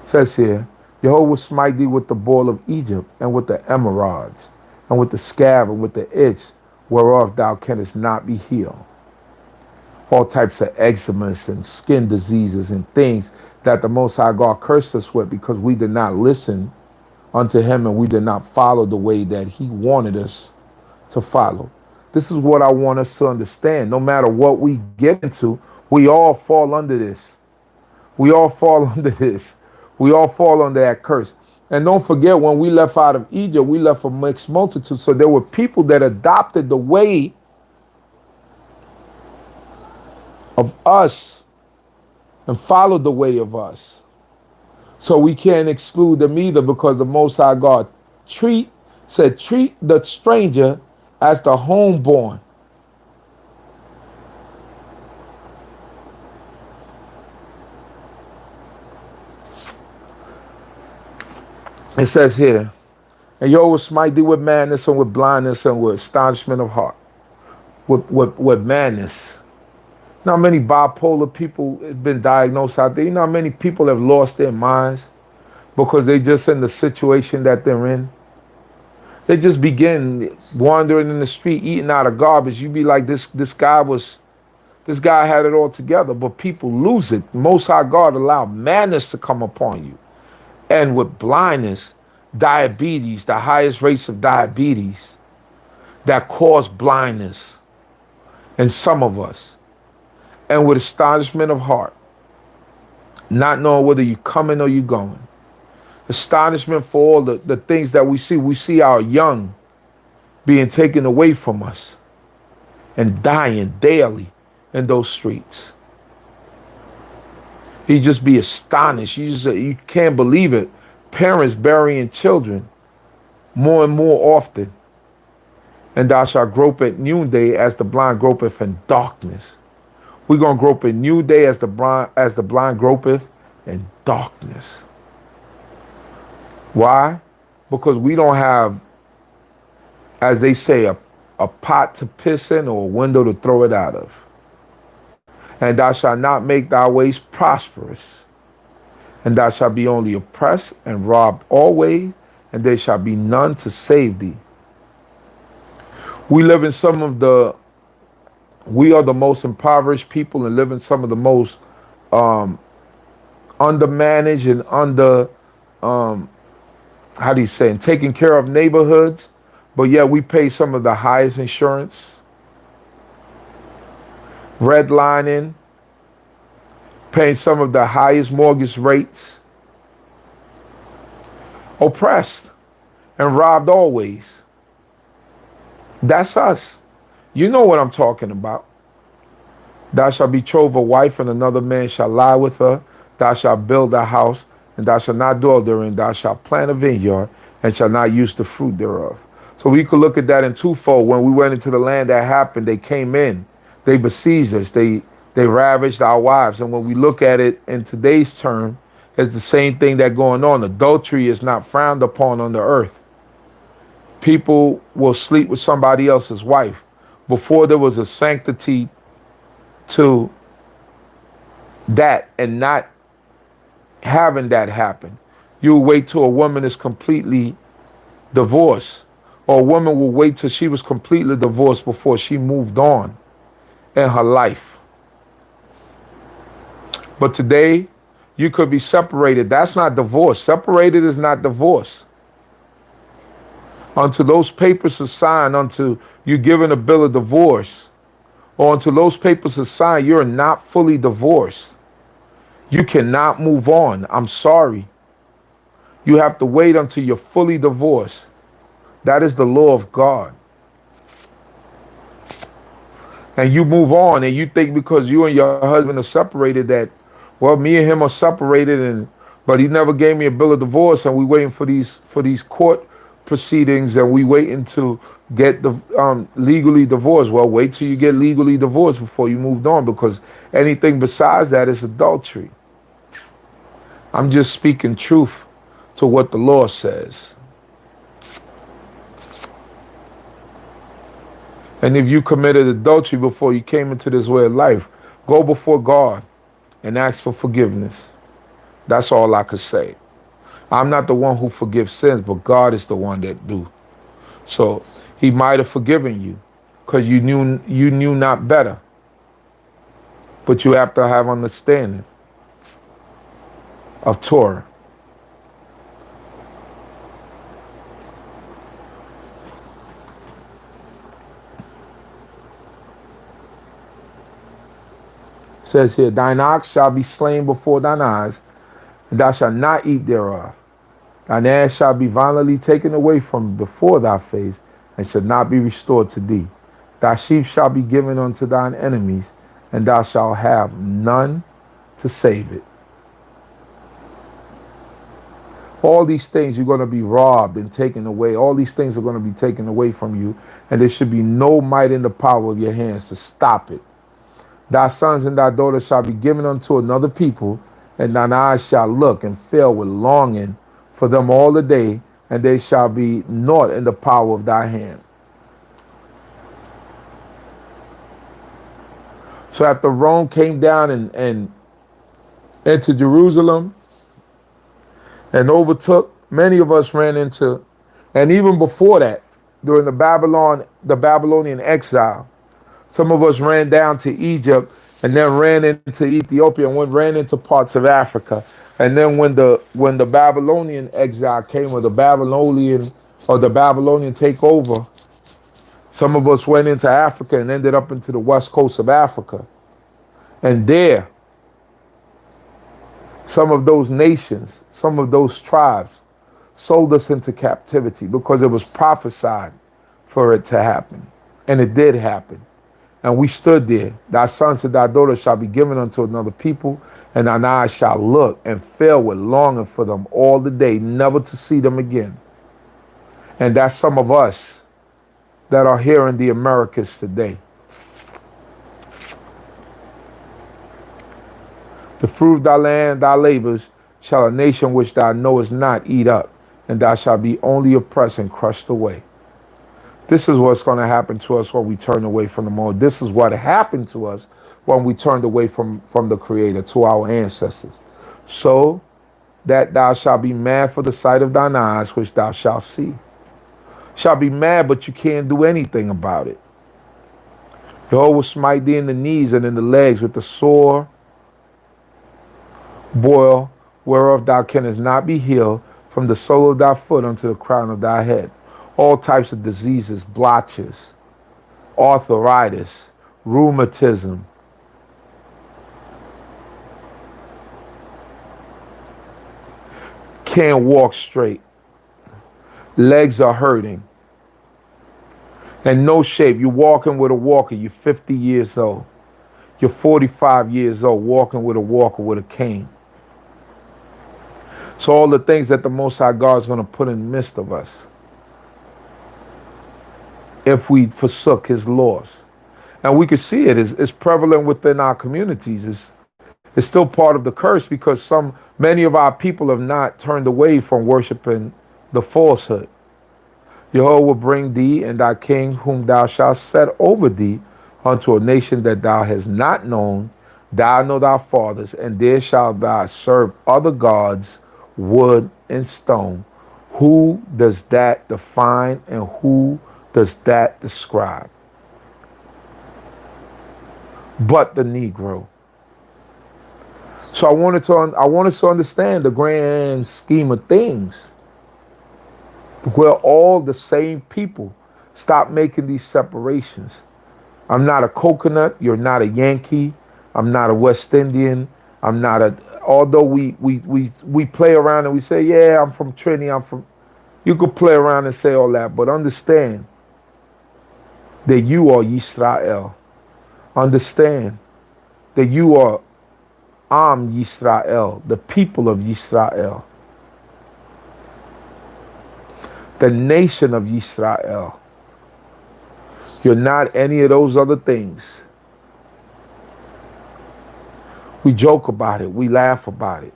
It says here, Jehovah will smite thee with the boil of Egypt, and with the emerods, and with the scab, and with the itch, whereof thou canst not be healed. All types of eczemas and skin diseases and things that the Most High God cursed us with because we did not listen unto him and we did not follow the way that he wanted us to follow. This is what I want us to understand. No matter what we get into, we all fall under this. We all fall under this. We all fall under that curse. And don't forget, when we left out of Egypt, we left a mixed multitude. So there were people that adopted the way of us and followed the way of us. So we can't exclude them either because the Most High God treat the stranger as the homeborn. It says here, and Yahweh will smite thee with madness and with blindness and with astonishment of heart. With madness. You know how many bipolar people have been diagnosed out there? You know how many people have lost their minds because they just in the situation that they're in? They just begin wandering in the street, eating out of garbage. You be like, this guy had it all together, but people lose it. Most High God allowed madness to come upon you. And with blindness, diabetes, the highest rates of diabetes that cause blindness in some of us. And with astonishment of heart, not knowing whether you're coming or you're going. Astonishment for all the things that we see. We see our young being taken away from us and dying daily in those streets. You just be astonished. You can't believe it. Parents burying children more and more often. And thou shalt grope at noonday as the blind gropeth in darkness. We're going to grope in noonday as the blind gropeth in darkness. Why? Because we don't have, as they say, a pot to piss in or a window to throw it out of. And thou shalt not make thy ways prosperous. And thou shalt be only oppressed and robbed always, and there shall be none to save thee. We are the most impoverished people and live in some of the most undermanaged and how do you say, and taking care of neighborhoods, but yet we pay some of the highest insurance, redlining, paying some of the highest mortgage rates, oppressed and robbed always. That's us. You know what I'm talking about. Thou shalt betroth a wife, and another man shall lie with her. Thou shalt build a house, and thou shalt not dwell therein. Thou shalt plant a vineyard, and shalt not use the fruit thereof. So we could look at that in twofold. When we went into the land, that happened. They came in, they besieged us, they ravaged our wives. And when we look at it in today's term, it's the same thing that going on. Adultery is not frowned upon on the earth. People will sleep with somebody else's wife. Before, there was a sanctity to that and not having that happen. You wait till a woman is completely divorced, or a woman will wait till she was completely divorced before she moved on in her life. But today, you could be separated. That's not divorce. Separated is not divorce. Until those papers are signed, until you're given a bill of divorce, or until those papers are signed, you're not fully divorced. You cannot move on. I'm sorry. You have to wait until you're fully divorced. That is the law of God. And you move on, and you think because you and your husband are separated that, well, me and him are separated, but he never gave me a bill of divorce, and we waiting for these court proceedings, and we waiting to get the legally divorced. Well, wait till you get legally divorced before you moved on, because anything besides that is adultery. I'm just speaking truth to what the law says. And if you committed adultery before you came into this way of life, go before God and ask for forgiveness. That's all I could say. I'm not the one who forgives sins, but God is the one that do. So he might have forgiven you because you knew not better. But you have to have understanding of Torah. It says here, thine ox shall be slain before thine eyes, and thou shalt not eat thereof. Thine ass shall be violently taken away from before thy face, and shall not be restored to thee. Thy sheep shall be given unto thine enemies, and thou shalt have none to save it. All these things you're going to be robbed and taken away. All these things are going to be taken away from you, and there should be no might in the power of your hands to stop it. Thy sons and thy daughters shall be given unto another people, and thine eyes shall look and fail with longing for them all the day, and they shall be naught in the power of thy hand. So after Rome came down and into Jerusalem and overtook, many of us ran into, and even before that, during the Babylonian exile, some of us ran down to Egypt and then ran into Ethiopia and ran into parts of Africa. And then when the Babylonian exile came, or the Babylonian takeover, some of us went into Africa and ended up into the west coast of Africa. And there, some of those nations, some of those tribes sold us into captivity because it was prophesied for it to happen. And it did happen. And we stood there. Thy sons and thy daughters shall be given unto another people, and thine eyes shall look and fail with longing for them all the day, never to see them again. And that's some of us that are here in the Americas today. The fruit of thy land, thy labors, shall a nation which thou knowest not eat up, and thou shalt be only oppressed and crushed away. This is what's going to happen to us when we turn away from the Lord. This is what happened to us when we turned away from the Creator, to our ancestors. So that thou shalt be mad for the sight of thine eyes, which thou shalt see. Shall be mad, but you can't do anything about it. Jehovah will smite thee in the knees and in the legs with the sore boil, whereof thou canst not be healed, from the sole of thy foot unto the crown of thy head. All types of diseases, blotches, arthritis, rheumatism, can't walk straight, legs are hurting, and no shape. You're walking with a walker, you're 50 years old. You're 45 years old, walking with a walker with a cane. So all the things that the Most High God is going to put in the midst of us if we forsook his laws. And we can see it. It's prevalent within our communities. It's still part of the curse because many of our people have not turned away from worshiping the falsehood. Jehovah will bring thee and thy king whom thou shalt set over thee unto a nation that thou hast not known, thou nor thy fathers, and there shalt thou serve other gods, wood and stone. Who does that define and who does that describe? But the Negro. So I want us to understand the grand scheme of things. We're all the same people. Stop making these separations. I'm not a coconut. You're not a Yankee. I'm not a West Indian. I'm not a. Although we play around and we say, yeah, I'm from Trinity. You could play around and say all that, but understand that you are Yisrael. Understand that you are Am Yisrael, the people of Yisrael, the nation of Yisrael. You're not any of those other things. We joke about it. We laugh about it.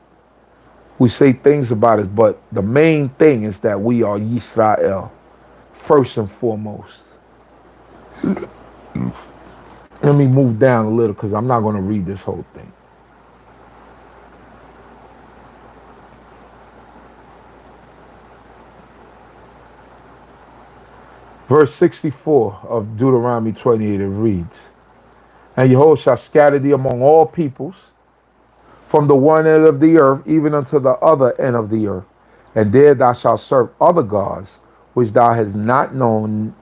We say things about it. But the main thing is that we are Yisrael, first and foremost. Let me move down a little because I'm not going to read this whole thing. Verse 64 of Deuteronomy 28, it reads, and Jehovah shall scatter thee among all peoples, from the one end of the earth even unto the other end of the earth. And there thou shalt serve other gods, which thou hast not known,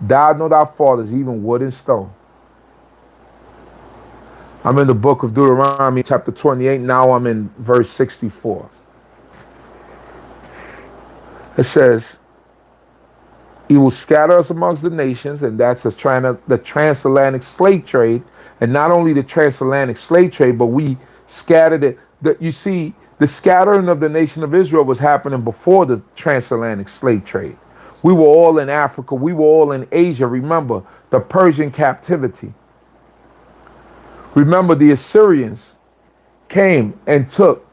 thou nor thy fathers, even wood and stone. I'm in the book of Deuteronomy, chapter 28. Now I'm in verse 64. It says, he will scatter us amongst the nations, and that's the transatlantic slave trade. And not only the transatlantic slave trade, but we scattered it. You see, the scattering of the nation of Israel was happening before the transatlantic slave trade. We were all in Africa. We were all in Asia. Remember the Persian captivity. Remember the Assyrians came and took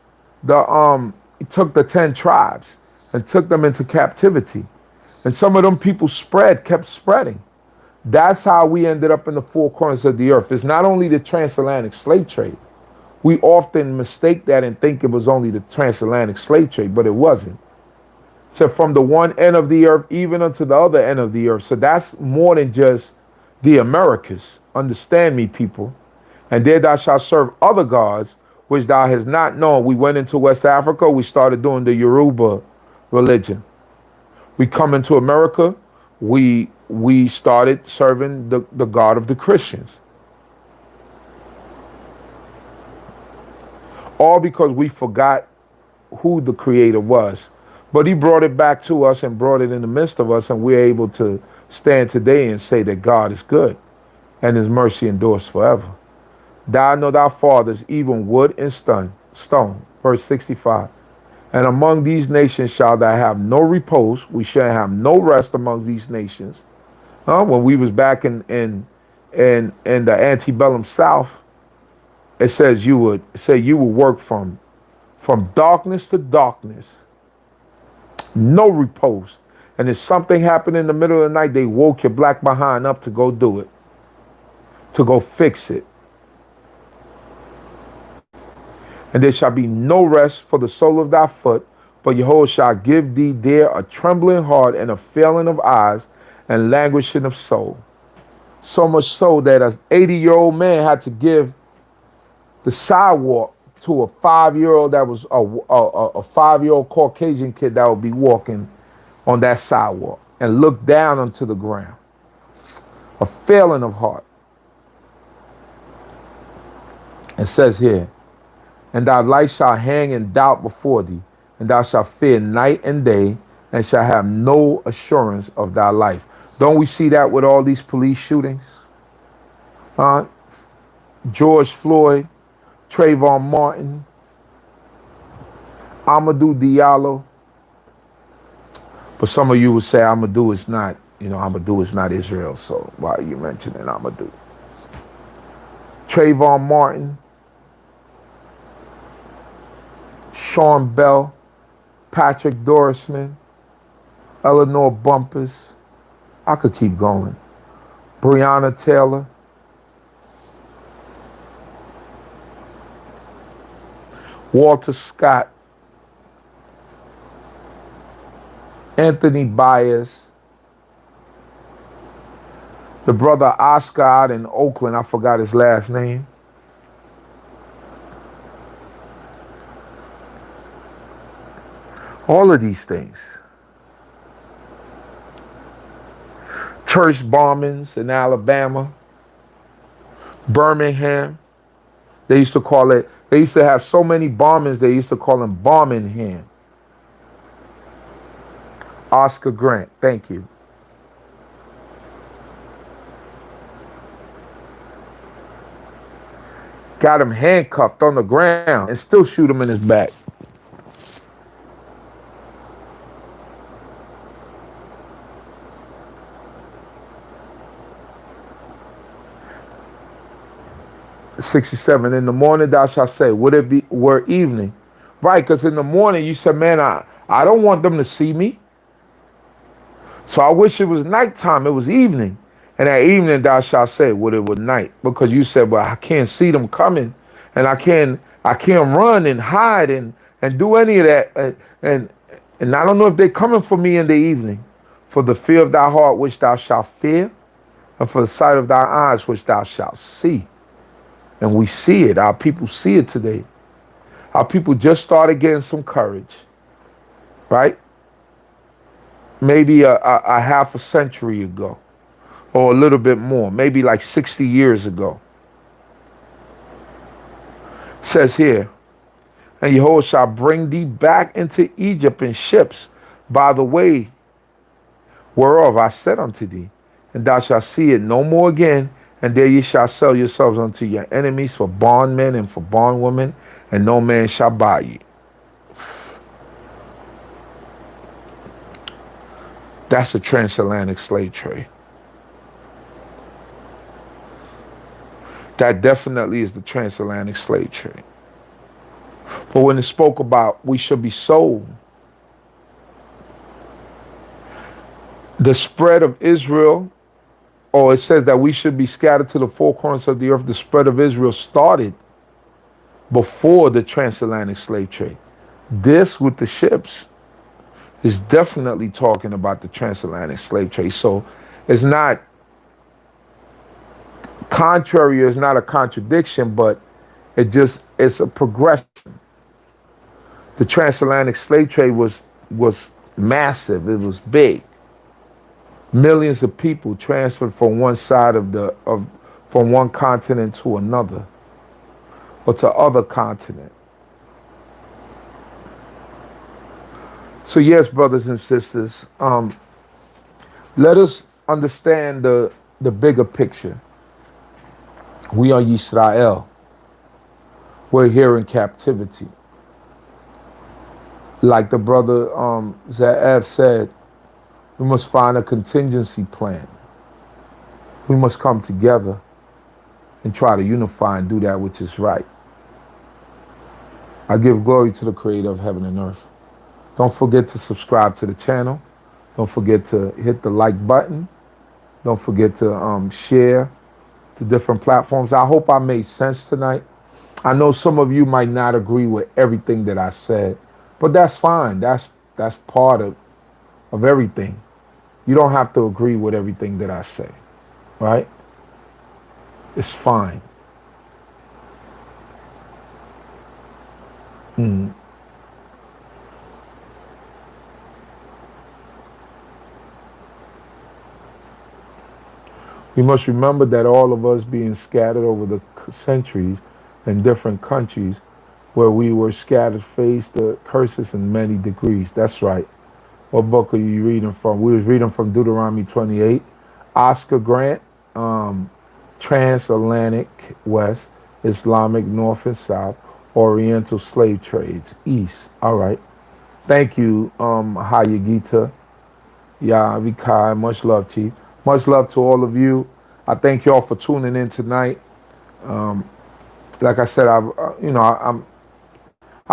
the 10 tribes and took them into captivity. And some of them people kept spreading. That's how we ended up in the four corners of the earth. It's not only the transatlantic slave trade. We often mistake that and think it was only the transatlantic slave trade, but it wasn't. So from the one end of the earth, even unto the other end of the earth. So that's more than just the Americas. Understand me, people. And there thou shalt serve other gods, which thou hast not known. We went into West Africa. We started doing the Yoruba religion. We come into America, we started serving the God of the Christians. All because we forgot who the Creator was. But he brought it back to us and brought it in the midst of us, and we're able to stand today and say that God is good and his mercy endures forever. Thou nor thy fathers, even wood and stone. Verse 65. And among these nations shall thou have no repose. We shall have no rest among these nations. When we was back in the antebellum South, it says you would work from darkness to darkness. No repose. And if something happened in the middle of the night, they woke your black behind up to go do it, to go fix it. And there shall be no rest for the sole of thy foot, but Jehovah shall give thee there a trembling heart and a failing of eyes and languishing of soul. So much so that an 80-year-old man had to give the sidewalk to a 5-year-old that was a 5-year-old Caucasian kid that would be walking on that sidewalk and look down onto the ground. A failing of heart. It says here, and thy light shall hang in doubt before thee, and thou shalt fear night and day, and shall have no assurance of thy life. Don't we see that with all these police shootings? George Floyd, Trayvon Martin, Amadou Diallo. But some of you would say Amadou is not, Amadou is not Israel, so why are you mentioning Amadou? Trayvon Martin, Sean Bell, Patrick Dorisman, Eleanor Bumpus. I could keep going. Breonna Taylor. Walter Scott. Anthony Byers. The brother Oscar out in Oakland, I forgot his last name. All of these things. Church bombings in Alabama, Birmingham. They used to have so many bombings, they used to call them Birmingham. Oscar Grant, thank you. Got him handcuffed on the ground and still shoot him in his back. $67. In the morning thou shalt say, were evening. Right, because in the morning you said, man, I don't want them to see me. So I wish it was nighttime, it was evening. And at evening thou shalt say, would it was night. Because you said, well, I can't see them coming. And I can't run and hide and do any of that. And I don't know if they're coming for me in the evening. For the fear of thy heart which thou shalt fear, and for the sight of thy eyes which thou shalt see. And we see it. Our people see it today. Our people just started getting some courage, right? Maybe a half a century ago, or a little bit more, maybe like 60 years ago. It says here, and Jehovah shall bring thee back into Egypt in ships by the way whereof I said unto thee, and thou shalt see it no more again. And there ye shall sell yourselves unto your enemies for bondmen and for bondwomen, and no man shall buy you. That's the transatlantic slave trade. That definitely is the transatlantic slave trade. But when it spoke about we should be sold, the spread of Israel, or it says that we should be scattered to the four corners of the earth. The spread of Israel started before the transatlantic slave trade. This with the ships is definitely talking about the transatlantic slave trade. So it's not contrary, it's not a contradiction, but it's a progression. The transatlantic slave trade was massive. It was big. Millions of people transferred from one side from one continent to another, or to other continent. So yes, brothers and sisters, let us understand the bigger picture. We are Yisrael. We're here in captivity. Like the brother Zaev said, we must find a contingency plan. We must come together and try to unify and do that which is right. I give glory to the creator of heaven and earth. Don't forget to subscribe to the channel. Don't forget to hit the like button. Don't forget to share the different platforms. I hope I made sense tonight. I know some of you might not agree with everything that I said, but that's fine. That's part of everything. You don't have to agree with everything that I say, right? It's fine. Mm. We must remember that all of us being scattered over the centuries in different countries where we were scattered faced the curses in many degrees. That's right. What book are you reading from? We was reading from Deuteronomy 28. Oscar Grant, Transatlantic West, Islamic North and South, Oriental slave trades East. All right. Thank you, Hayagita. Yeah, Vikai. Much love, Chief. Much love to all of you. I thank y'all for tuning in tonight. Like I said, I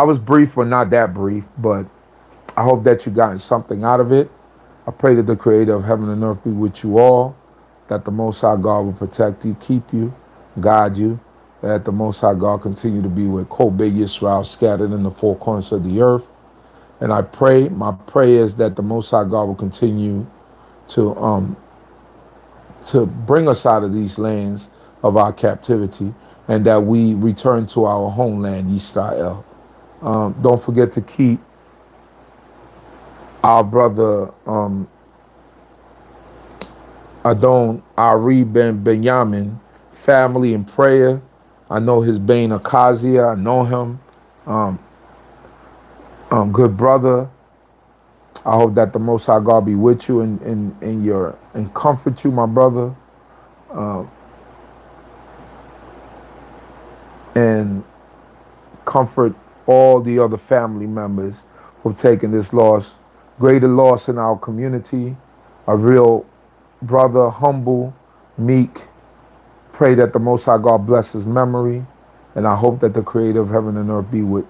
was brief, but not that brief. But I hope that you gotten something out of it. I pray that the Creator of heaven and earth be with you all. That the Most High God will protect you, keep you, guide you. That the Most High God continue to be with Kobe Yisrael scattered in the four corners of the earth. And I pray, my prayer is that the Most High God will continue to bring us out of these lands of our captivity, and that we return to our homeland, Israel. Don't forget to keep our brother Adon Ari Ben Benyamin family in prayer. I know his Bain Akazia. I know him. Good brother. I hope that the Most High God be with you and comfort you, my brother, and comfort all the other family members who've taken this loss, greater loss in our community. A real brother, humble, meek. Pray that the Most High God bless his memory, and I hope that the Creator of heaven and earth be with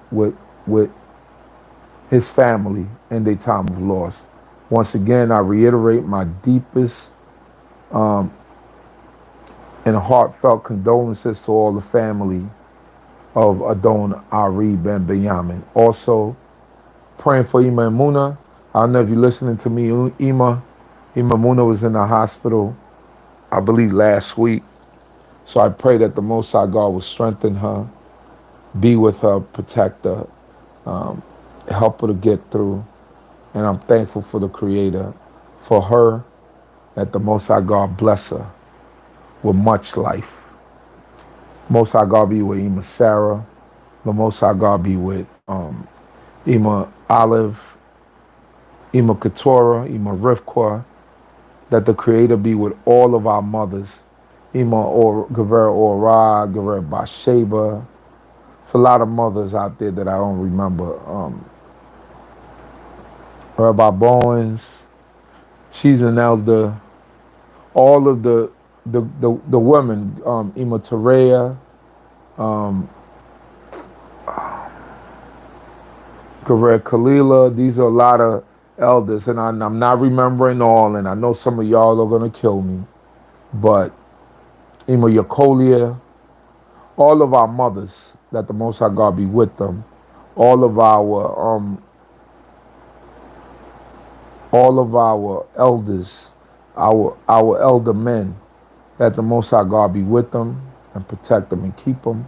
his family in their time of loss. Once again, I reiterate my deepest and heartfelt condolences to all the family of Adon Ari Ben Benyamin. Also, praying for Ima and Muna. I don't know if you're listening to me, Ima. Ima Muna was in the hospital, I believe, last week. So I pray that the Most High God will strengthen her, be with her, protect her, help her to get through. And I'm thankful for the Creator, for her, that the Most High God bless her with much life. Most High God be with Ima Sarah. The Most High God be with Ima Olive, Ima Keturah, Ima Rivka. That the Creator be with all of our mothers. Ima or Gever Ora, Gever Bathsheba. It's a lot of mothers out there that I don't remember. Rabbi Bowens, she's an elder. All of the women, Ima Terea, Gever Kalila, these are a lot of elders, and I'm not remembering all, and I know some of y'all are going to kill me, but Ima Yakolia, all of our mothers, that the Most High God be with them, all of our elders, our elder men, that the Most High God be with them and protect them and keep them.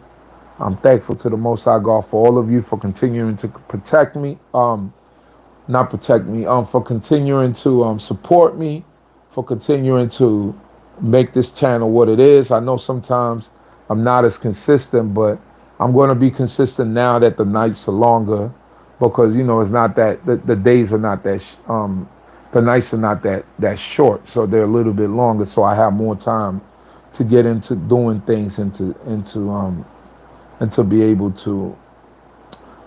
I'm thankful to the Most High God for all of you for continuing to protect me, not protect me, for continuing to support me, for continuing to make this channel what it is. I know sometimes I'm not as consistent, but I'm going to be consistent now that the nights are longer, because it's not that the days are not that the nights are not that short, so they're a little bit longer, so I have more time to get into doing things and to be able to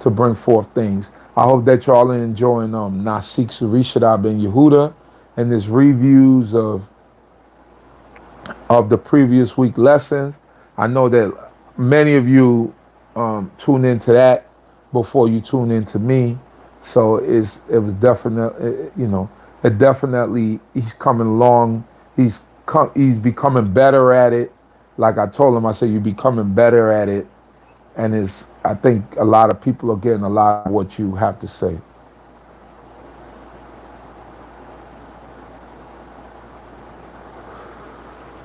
bring forth things. I hope that y'all are enjoying Nasik Sarishadab Ben Yehuda and his reviews of the previous week lessons. I know that many of you tune into that before you tune into me, so it was definitely it definitely he's coming along. He's becoming better at it. Like I told him, I said you're becoming better at it, and I think a lot of people are getting a lot of what you have to say.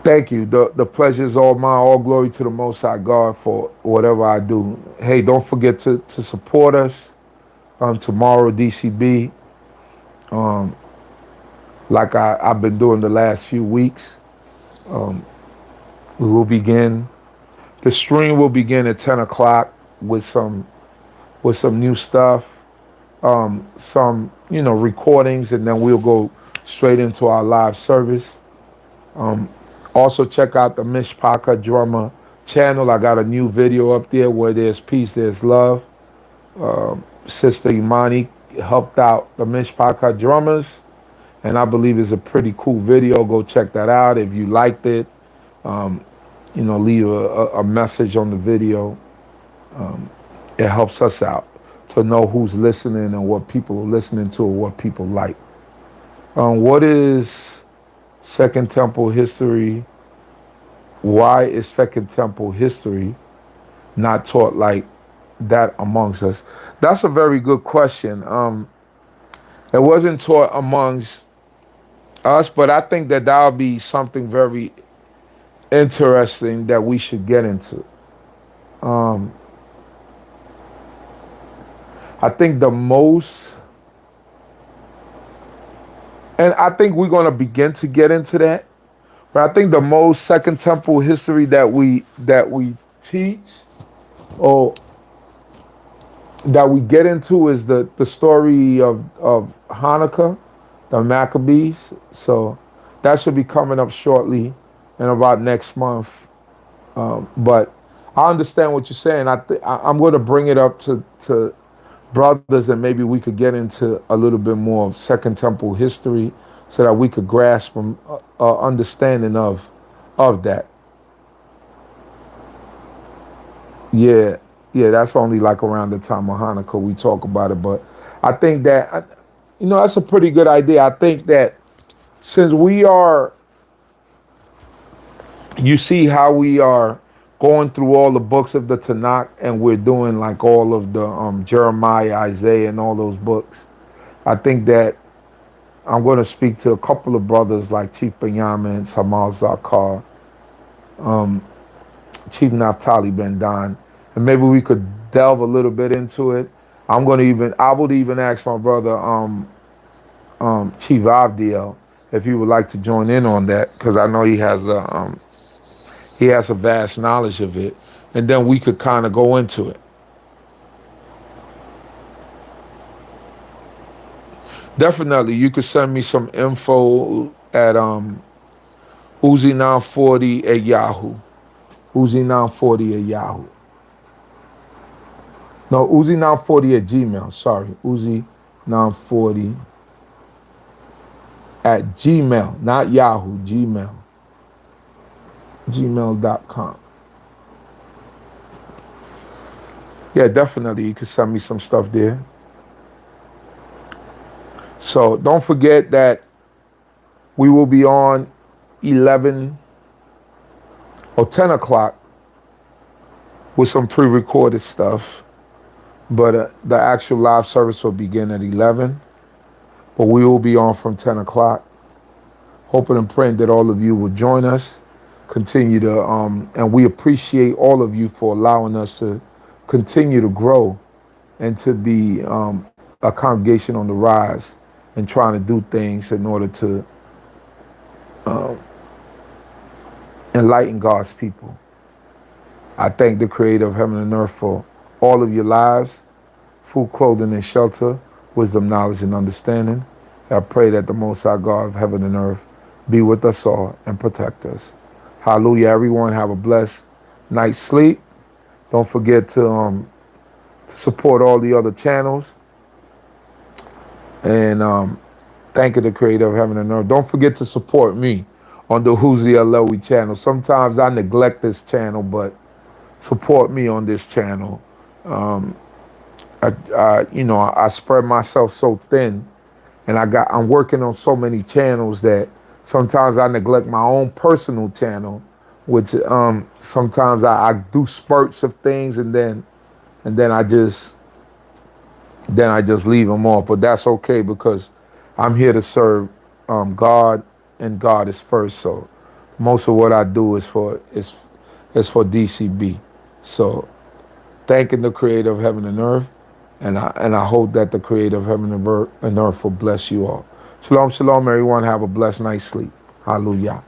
Thank you. The pleasure is all mine. All glory to the Most High God for whatever I do. Hey, don't forget to support us tomorrow, DCB, like I've been doing the last few weeks. We will begin. The stream will begin at 10 o'clock with some new stuff, some recordings, and then we'll go straight into our live service. Also check out the Mishpaka Drummer channel. I got a new video up there where there's peace, there's love. Sister Imani helped out the Mishpaka Drummers, and I believe it's a pretty cool video. Go check that out. If you liked it, leave a message on the video. It helps us out to know who's listening and what people are listening to or what people like. What is Second Temple history? Why is Second Temple history not taught like that amongst us? That's a very good question. It wasn't taught amongst us, but I think that would be something very interesting that we should get into. I think the most, and I think we're going to begin to get into that, but I think the most Second Temple history that we teach or that we get into is the story of Hanukkah, the Maccabees. So that should be coming up shortly in about next month. But I understand what you're saying. I'm going to bring it up to brothers, and maybe we could get into a little bit more of Second Temple history so that we could grasp an understanding of that. Yeah, that's only like around the time of Hanukkah we talk about it. But I think that, that's a pretty good idea. I think that since you see how we are going through all the books of the Tanakh, and we're doing like all of the Jeremiah, Isaiah, and all those books. I think that I'm going to speak to a couple of brothers like Chief Benyamin, Samal Zakar, Chief Naphtali Ben Dan, and maybe we could delve a little bit into it. I would even ask my brother Chief Avdiel if he would like to join in on that, because I know he has a vast knowledge of it, and then we could kind of go into it. Definitely, you could send me some info at Uzi940 at Yahoo. Uzi940 at Yahoo. No, Uzi940 at Gmail. Sorry, Uzi940 at Gmail, not Yahoo, Gmail. Gmail.com. Yeah, definitely. You can send me some stuff there. So don't forget that we will be on 11 or 10 o'clock with some pre-recorded stuff. But the actual live service will begin at 11. But we will be on from 10 o'clock. Hoping and praying that all of you will join us. Continue to, and we appreciate all of you for allowing us to continue to grow and to be a congregation on the rise and trying to do things in order to enlighten God's people. I thank the Creator of heaven and earth for all of your lives, food, clothing, and shelter, wisdom, knowledge, and understanding. I pray that the Most High God of heaven and earth be with us all and protect us. Hallelujah, everyone. Have a blessed night's sleep. Don't forget to support all the other channels. And thank you, the Creator of heaven and earth. Don't forget to support me on the Huzi Alohi channel. Sometimes I neglect this channel, but support me on this channel. I spread myself so thin, and I'm working on so many channels that sometimes I neglect my own personal channel, which sometimes I do spurts of things, and then I just leave them off. But that's okay, because I'm here to serve God, and God is first. So most of what I do is for DCB. So thanking the Creator of heaven and earth, and I hope that the Creator of heaven and earth will bless you all. Shalom, shalom, everyone. Have a blessed night's sleep. Hallelujah.